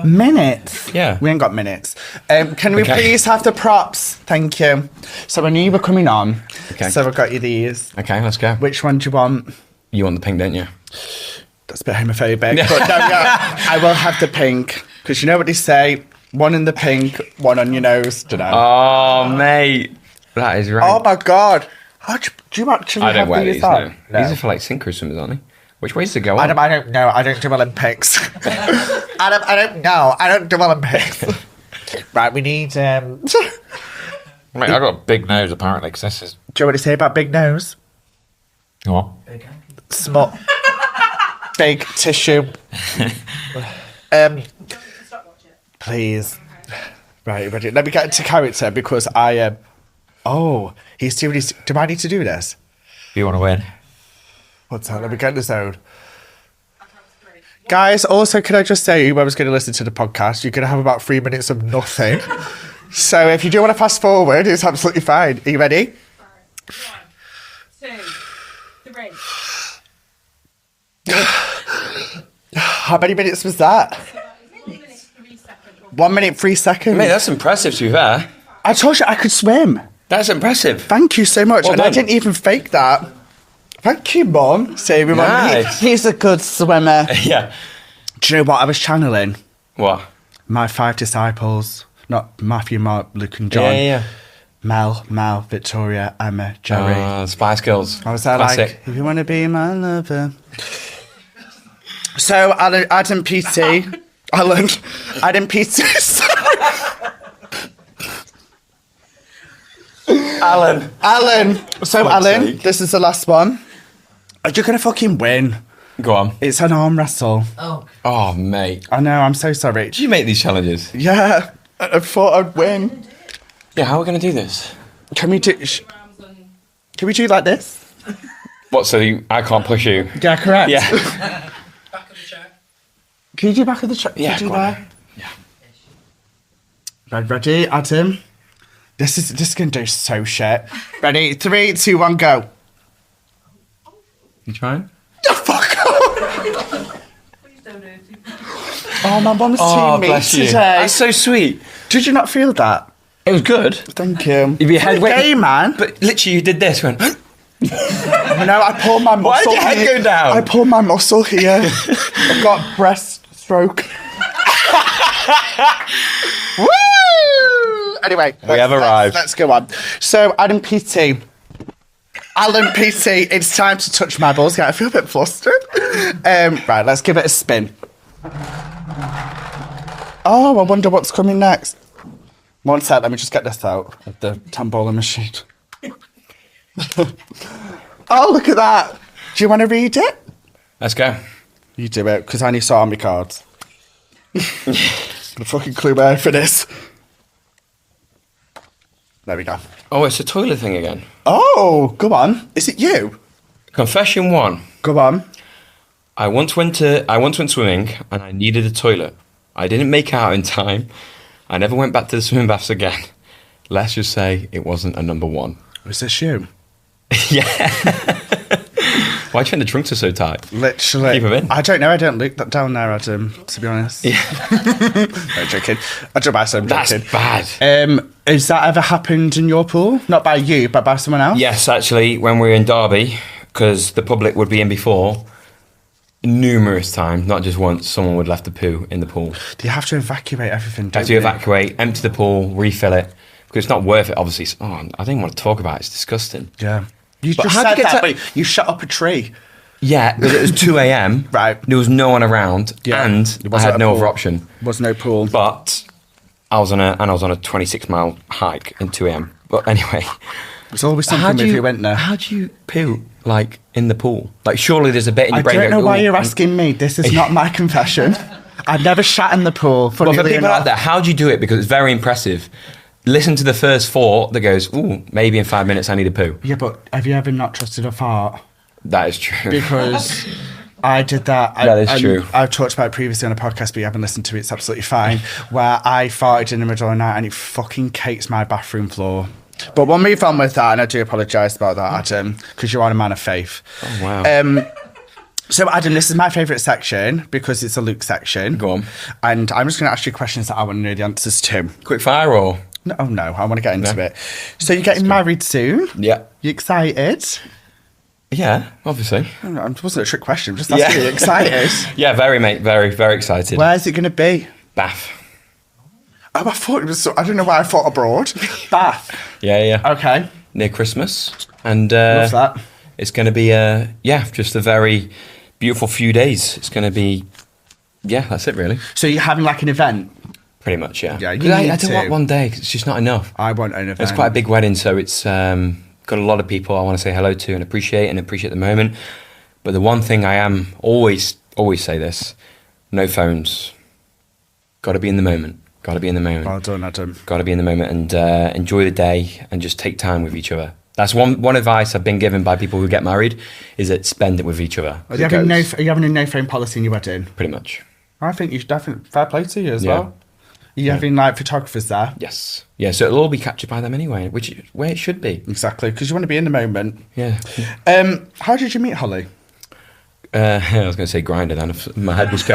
Minutes? Yeah. We ain't got minutes. Can we Okay. please have the props? Thank you. So I knew you were coming on. Okay. So I've got you these. Okay, let's go. Which one do you want? You want the pink, don't you? That's a bit homophobic. But no, yeah, I will have the pink. Because you know what they say? One in the pink, one on your nose. Don't know. Oh, mate. That is right. Oh my God. Do you actually I have don't wear these these. on? No. These are for like synchro swimmers, aren't they? Which way does it go on? Adam, I don't know. I don't do Olympics. Adam, I don't know. I don't do Olympics. Right, we need... Mate, I've got a big nose apparently, because this is. Do you know what they say about big nose? Go on. Small. Big tissue. Please. Right, ready. Let me get into character because I am... Oh, he's too... Do I need to do this? If you want to win. What's that? Let me get in the zone. Guys, also, can I just say, whoever's going to listen to the podcast, you're going to have about 3 minutes of nothing. So if you do want to fast forward, it's absolutely fine. Are you ready? 1, 2, 3. How many minutes was that? 1 minute, 3 seconds. 1 minute, 3 seconds. Mate, that's impressive, to be fair. I told you I could swim. That's impressive. Thank you so much. Well and I done. didn't even fake that. Thank you, Mum. Say everyone. Nice. He's a good swimmer. Yeah. Do you know what I was channeling? What? My 5 disciples. Not Matthew, Mark, Luke and John. Yeah. Mel, Victoria, Emma, Jerry. Spice Girls. I was there Classic. like, if you want to be my lover. So, Adam Peaty. Adam Peaty. Alan. So, Fuck's Alan, sake. this is the last one. Are you going to fucking win? Go on. It's an arm wrestle. Oh, mate. I know, I'm so sorry. Did you make these challenges? Yeah, I thought I'd win. Yeah, how are we going to do this? Can we do like this? What, so I can't push you? Yeah, correct. Yeah. Back of the chair. Can you do back of the truck? Yeah, do go on that? Right, ready, Adam? This is going to do so shit. Ready? 3, 2, 1, go. You trying? Oh, fuck off. Please don't hurt him. Oh, my mum's Oh, team me bless you. today. That's so sweet. Did you not feel that? It was good. Thank you. If your head It's a went- game, man. But literally, you did this. Went. No, I pulled my muscle. Why did your head here. go down? I pulled my muscle here. I've got breast stroke. Woo! Anyway, We have arrived. Let's go on. So, Adam Peaty. Alan Peaty, it's time to touch my balls. I feel a bit flustered. Right, let's give it a spin. Oh, I wonder what's coming next. One sec, let me just get this out of the tambola machine. Oh, look at that. Do you want to read it? Let's go. You do it, because I need to on my cards. The fucking clue where for this. There we go. Oh, it's a toilet thing again. Oh, go on. Is it you? Confession 1. Go on. I once went swimming and I needed a toilet. I didn't make out in time. I never went back to the swimming baths again. Let's just say it wasn't a number 1. Was this you? Yeah. Why do you think the trunks are so tight? Literally. Keep 'em in. I don't know. I don't look that down there, Adam, to be honest. Yeah. I'm joking. I don't buy some That's joking. bad. Has that ever happened in your pool? Not by you, but by someone else? Yes, actually, when we were in Derby, because the public would be in before, numerous times, not just once, someone would left the poo in the pool. Do you have to evacuate everything? Have Don't to you? evacuate, empty the pool, refill it, because it's not worth it, obviously. Oh, I didn't want to talk about it. It's disgusting. Yeah. You But just how'd said you get that, to- but you shut up a tree. Yeah, but it was 2 a.m. Right. There was no one around, Yeah. and It I wasn't had a no pool. other option. Was no pool. But I was on a 26-mile hike in 2 a.m. But anyway, There's always something if you went there. How do you poo like in the pool? Like, surely there's a bit in your I brain. don't know go, why "Ooh, you're I'm-" asking me. This is not my confession. I've never shat in the pool. Well, for funnily people enough. out there, how do you do it? Because it's very impressive. Listen to the first 4 that goes, ooh, maybe in 5 minutes I need a poo. Yeah, but have you ever not trusted a fart? That is true. Because I did that. That is true. I've talked about it previously on a podcast, but you haven't listened to it. It's absolutely fine. Where I farted in the middle of the night and it fucking cakes my bathroom floor. But we'll move on with that, and I do apologise about that, Adam, because you are a man of faith. Oh, wow. So, Adam, this is my favourite section because it's a Luke section. Go on. And I'm just going to ask you questions that I want to know the answers to. Quick fire or? No, I want to get into No. it. So, you're getting married soon? Yeah. You excited? Yeah, obviously. It wasn't a trick question. I'm just asking you, excited? Yeah, very, mate. Very, very excited. Where's it going to be? Bath. Oh, I thought it was. I don't know why I thought abroad. Bath. Yeah. Okay. Near Christmas. And Love that. it's going to be, just a very beautiful few days. It's going to be, that's it, really. So you're having like an event? Pretty much, yeah. Yeah, you 'Cause I need don't to. want one day 'cause it's just not enough. I want an event. It's quite a big wedding, so it's got a lot of people I want to say hello to and appreciate the moment. But the one thing I am always say this: no phones. Got to be in the moment. Got to be in the moment. Well done, Adam. Got to be in the moment and enjoy the day and just take time with each other. That's one advice I've been given by people who get married: is that spend it with each other. Are you having a no phone policy in your wedding? Pretty much. I think you should definitely fair play to you as Yeah. well. Are you having like photographers there? Yes. Yeah. So it'll all be captured by them anyway, which is where it should be. Exactly, because you want to be in the moment. Yeah. How did you meet Holly? I was going to say grinder. Then my head just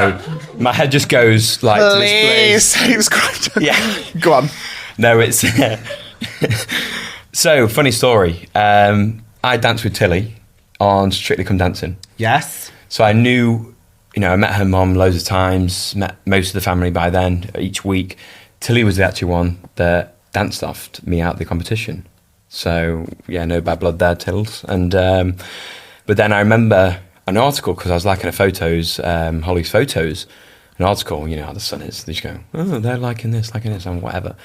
goes like to this place. It was quite. Yeah. Go on. No, it's so funny story. I danced with Tilly on Strictly Come Dancing, Yes. so I knew, I met her mum loads of times, met most of the family by then each week. Tilly was the actual one that danced off me out of the competition. So yeah, no bad blood there, Tills. And but then I remember an article because I was liking her photos, Holly's photos. An article, how the sun is. They just go, oh, they're liking this, and whatever.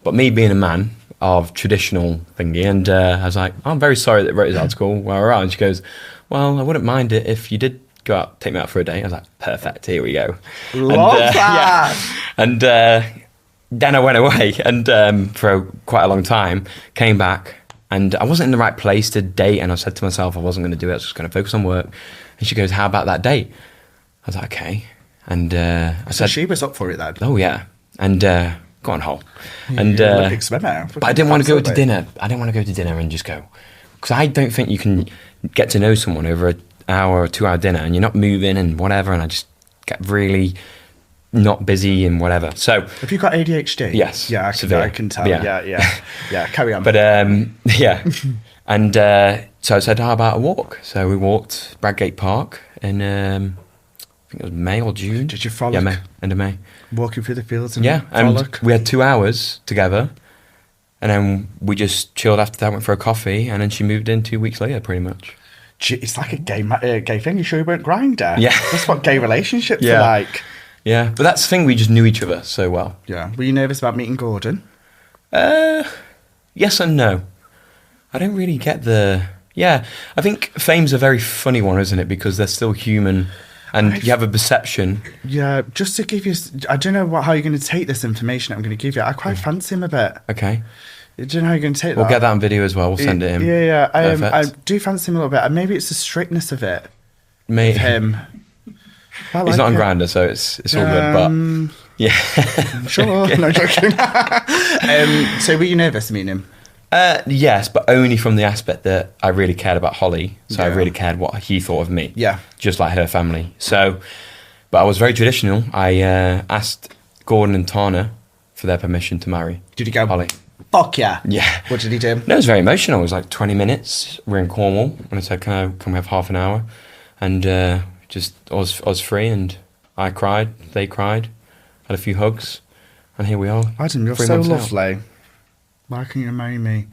But me being a man of traditional thingy, and I was like, I'm very sorry that I wrote this article while we're out. And she goes, well, I wouldn't mind it if you did go out, take me out for a day. I was like, perfect, here we go. Love and, that. Yeah. And then I went away and for quite a long time, came back, and I wasn't in the right place to date. And I said to myself, I wasn't going to do it. I was just going to focus on work. And she goes, how about that date? I was like, okay. And I So said, she was up for it then. oh yeah. And go on, Hole. And You're an Olympic swimmer. but I didn't want to go to Absolutely. dinner. I didn't want to go to dinner and just go, because I don't think you can get to know someone over an hour or 2 hour dinner and you're not moving and whatever. And I just get really not busy and whatever. So Have you got ADHD? Yes, Yeah, severe. I can tell. Yeah. Yeah, carry on. But yeah, and so I said, how about a walk? So we walked Bradgate Park in I think it was May or June. Did you frolic? Yeah, May, end of May. Walking through the fields and Yeah, and frolic. we had 2 hours together, And then we just chilled after that, went for a coffee, and then she moved in 2 weeks later, pretty much. It's like a gay thing. You sure you weren't Grindr? Yeah. That's what gay relationships Yeah. are like. Yeah, but that's the thing, we just knew each other so well. Yeah. Were you nervous about meeting Gordon? Yes and no. I don't really get the... Yeah, I think fame's a very funny one, isn't it? Because they're still human, and you have a perception. Yeah, just to give you... I don't know how you're going to take this information I'm going to give you. I quite fancy him a bit. Okay. Do you know how you're going to take that? We'll get that on video as well. We'll send it in. Yeah. I Perfect. do fancy him a little bit. And maybe it's the strictness of it. Mate, Him. he's not on Grindr, so it's all good, but... Yeah. Sure. No joking. So were you nervous meeting him? Yes, but only from the aspect that I really cared about Holly. So I Yeah. really cared what he thought of me. Yeah. Just like her family. So, but I was very traditional. I asked Gordon and Tana for their permission to marry. Did he go? Holly. Fuck yeah. Yeah. What did he do? No, it was very emotional. It was like 20 minutes. We're in Cornwall. And I said, can we have half an hour? And just, I was free, and I cried. They cried. Had a few hugs. And here we are. Adam, you're 3 so months out. lovely. Why can't you marry me?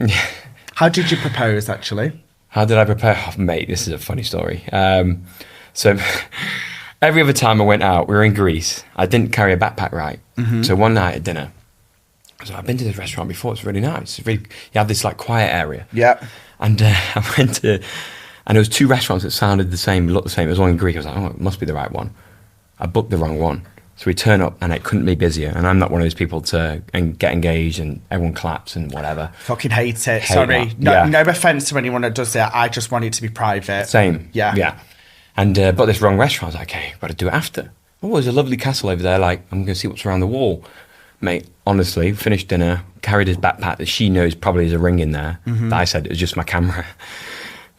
How did you propose, actually? How did I prepare? Oh, mate, this is a funny story. So every other time I went out, we were in Greece. I didn't carry a backpack right. So one night at dinner, I was like, I've been to this restaurant before. It's really nice. It's really, you have this like quiet area. Yeah. And I went to, and there was 2 restaurants that sounded the same, looked the same. It was one in Greek. I was like, oh, it must be the right one. I booked the wrong one. So we turn up, and it couldn't be busier. And I'm not one of those people to get engaged and everyone claps and whatever. Fucking hate it. Hate Sorry. that. No, Yeah. no offence to anyone that does it. I just want it to be private. Same. Yeah. Yeah. And but this wrong restaurant. I was like, okay, got to do it after. Oh, there's a lovely castle over there. Like, I'm going to see what's around the wall. Mate, honestly, finished dinner, carried his backpack that she knows probably has a ring in there. That I said it was just my camera.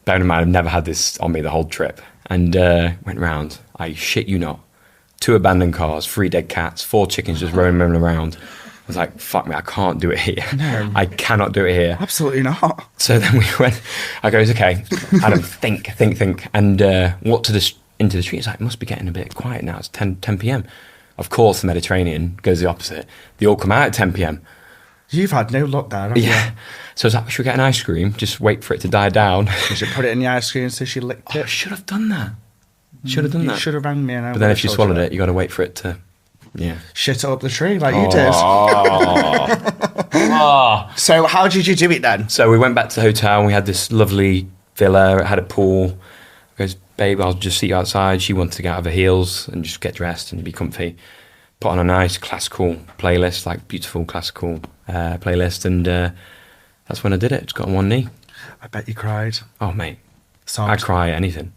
Bearing in mind, I've never had this on me the whole trip. And went round. I shit you not. 2 abandoned cars, 3 dead cats, 4 chickens just roaming around. I was like, fuck me, I can't do it here. No. I cannot do it here. Absolutely not. So then we went, I goes, okay, Adam, think. And walked into the street. It's like, it must be getting a bit quiet now. It's 10 p.m. Of course, the Mediterranean goes the opposite. They all come out at 10 p.m. You've had no luck there, have Yeah. So I was like, should we get an ice cream? Just wait for it to die down. you? You should put it in the ice cream so she licked I it. should have done that. Should have done You that. should have rang me. And I But then would've if you told swallowed you it, you got to wait for it to, yeah. shit it up the tree like you did. So how did you do it then? So we went back to the hotel, and we had this lovely villa. It had a pool. I goes, babe, I'll just see you outside. She wanted to get out of her heels and just get dressed and be comfy. Put on a nice classical playlist, like beautiful classical playlist, and that's when I did it. Just got on one knee. I bet you cried. Oh, mate, Sobbed. I cry anything.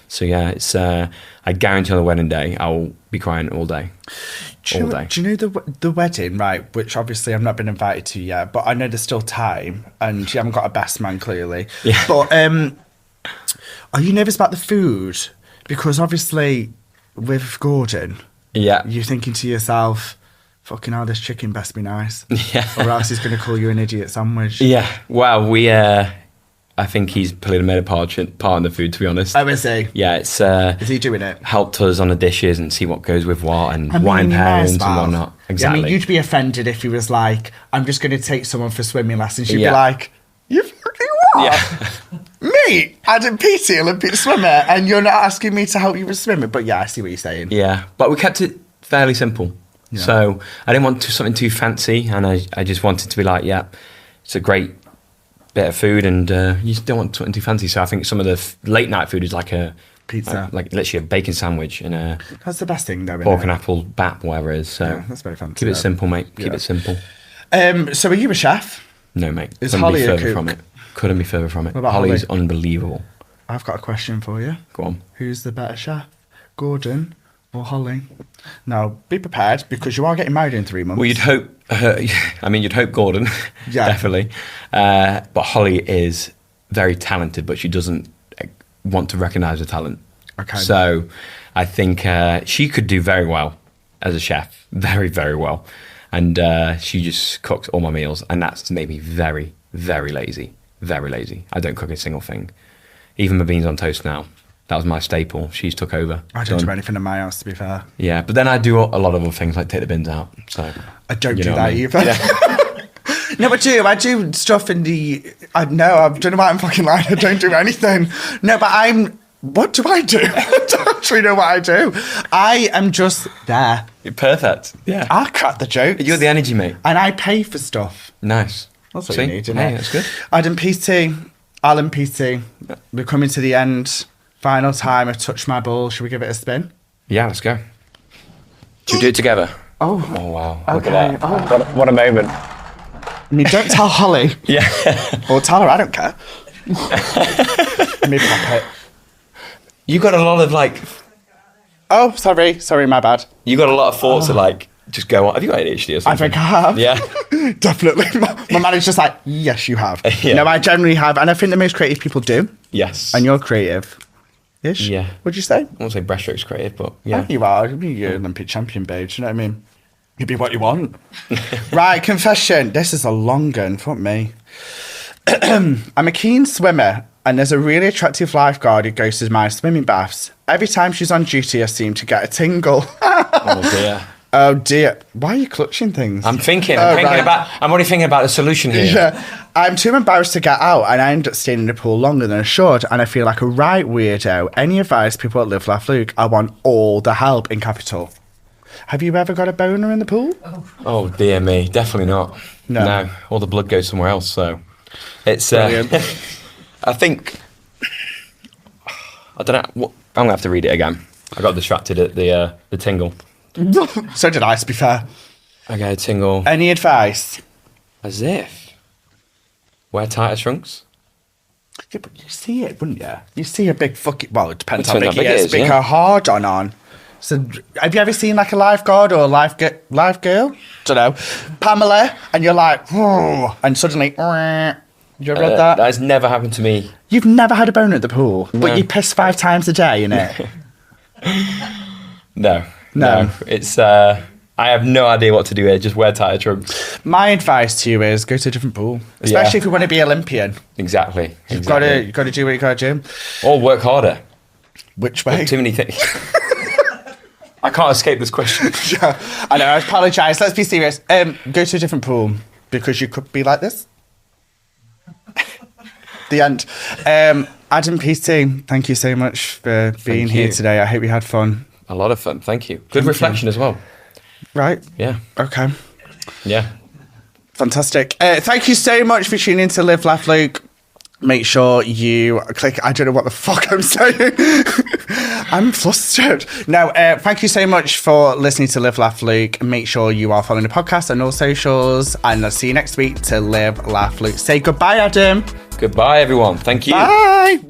So yeah, it's. I guarantee on the wedding day, I'll be crying all day. Do you All know, day. do you know the wedding, right? Which obviously I've not been invited to yet, but I know there's still time, and you haven't got a best man clearly. Yeah. But are you nervous about the food? Because obviously, with Gordon, Yeah. you're thinking to yourself, "Fucking hell, this chicken best be nice," Yeah. or else he's going to call you an idiot sandwich. Yeah. Well, we. I think he's played a part in the food, to be honest. Oh, is he? Yeah, it's. Is he doing it? Helped us on the dishes and see what goes with what and I mean, wine you might as pairings and well. whatnot. Exactly. I mean, you'd be offended if he was like, "I'm just going to take someone for swimming lessons." You'd be Yeah. like, "You fucking what? Yeah. Me, Adam Peaty, Olympic swimmer, and you're not asking me to help you with swimming?" But yeah, I see what you're saying. Yeah, but we kept it fairly simple. Yeah. So I didn't want something too fancy, and I just wanted to be like, yeah, it's a great bit of food, and you just don't want something too fancy. So I think some of the late night food is like a Pizza. like literally a bacon sandwich and a That's the best thing, though. pork Isn't and it? apple bap, whatever it is. So Yeah, that's very fancy. keep it though. simple, mate. Keep Yeah. it simple. So are you a chef? No, mate. Is Couldn't Holly be a further cook? from it. Couldn't be further from it. What about Holly's Holly? unbelievable. I've got a question for you. Go on. Who's the better chef, Gordon or Holly? Now, be prepared because you are getting married in 3 months. Well, you'd hope. I mean, you'd hope Gordon, Yeah. definitely. But Holly is very talented, but she doesn't want to recognise the talent. Okay. So, I think she could do very well as a chef, very, very well. And she just cooks all my meals, and that's made me very, very lazy. Very lazy. I don't cook a single thing. Even my beans on toast now. That was my staple. She's took over. I don't Done. do anything in my house, to be fair. Yeah, but then I do a lot of other things like take the bins out. So I don't you do know that what I mean? either. No, I do. I do stuff in the. I don't know why I'm fucking lying. I don't do anything. No, but what do I do? I don't actually know what I do. I am just there. You're perfect. Yeah. I crack the jokes. You're the energy mate. And I pay for stuff. Nice. That's what See? you need, isn't Hey, it? that's good. Adam Peaty, Alan Peaty. We're coming to the end. Final time. I touch my ball. Should we give it a spin? Yeah, let's go. Should we do it together? Oh wow. okay. Look at that. Oh. What a moment. I mean, don't tell Holly. Yeah. Or tell her, I don't care. Let me pop it. You got a lot of Oh, sorry, my bad. you got a lot of thoughts to just go on. Have you got ADHD or I something? think I have. Yeah. Definitely. My manager's just like, yes, you have. Yeah. No, I generally have. And I think the most creative people do. Yes. And you're creative-ish. Yeah. Would you say? I won't say breaststroke's creative, but Yeah. yeah. You are. You're an Olympic champion, babe. Do you know what I mean? You be what you want. Right, confession. This is a long gun. Fuck me. I'm a keen swimmer, and there's a really attractive lifeguard who goes to my swimming baths. Every time she's on duty, I seem to get a tingle. Oh dear. Oh dear. Why are you clutching things? I'm thinking right. I'm already thinking about the solution here. Yeah. I'm too embarrassed to get out, and I end up staying in the pool longer than I should, and I feel like a right weirdo. Any advice, people at Live Laugh Luke? I want all the help in capital. Have you ever got a boner in the pool? Oh dear me, definitely not. No. All the blood goes somewhere else. So it's. Brilliant. I think. I don't know. I'm gonna have to read it again. I got distracted at the tingle. So did I, to be fair. I got a tingle. Any advice? As if. Wear tighter trunks. Yeah, but you see it, wouldn't you? You see a big fucking... Well, it depends It how depends big how it big it is. is, Big yeah. or hard on. So, have you ever seen like a lifeguard or a life girl? Don't know. Pamela, and you're like, whoa, and suddenly, you ever read that? That has never happened to me. You've never had a boner at the pool, No. but you piss 5 times a day in it. No. It's. I have no idea what to do here. Just wear tighter trunks. My advice to you is go to a different pool, especially if you want to be Olympian. Exactly. You've got to do what you got to do. Or work harder. Which way? Too many things. I can't escape this question. Yeah, I know. I apologise. Let's be serious. Go to a different pool because you could be like this. The end. Adam Peaty, thank you so much for being here you. today. I hope you had fun. A lot of fun. Thank you. Good reflection as well. Right? Yeah. Okay. Yeah. Fantastic. Thank you so much for tuning in to Live Laugh Luke. Make sure you click. I don't know what the fuck I'm saying. I'm flustered. No, thank you so much for listening to Live Laugh Luke. Make sure you are following the podcast on all socials. And I'll see you next week to Live Laugh Luke. Say goodbye, Adam. Goodbye, everyone. Thank you. Bye.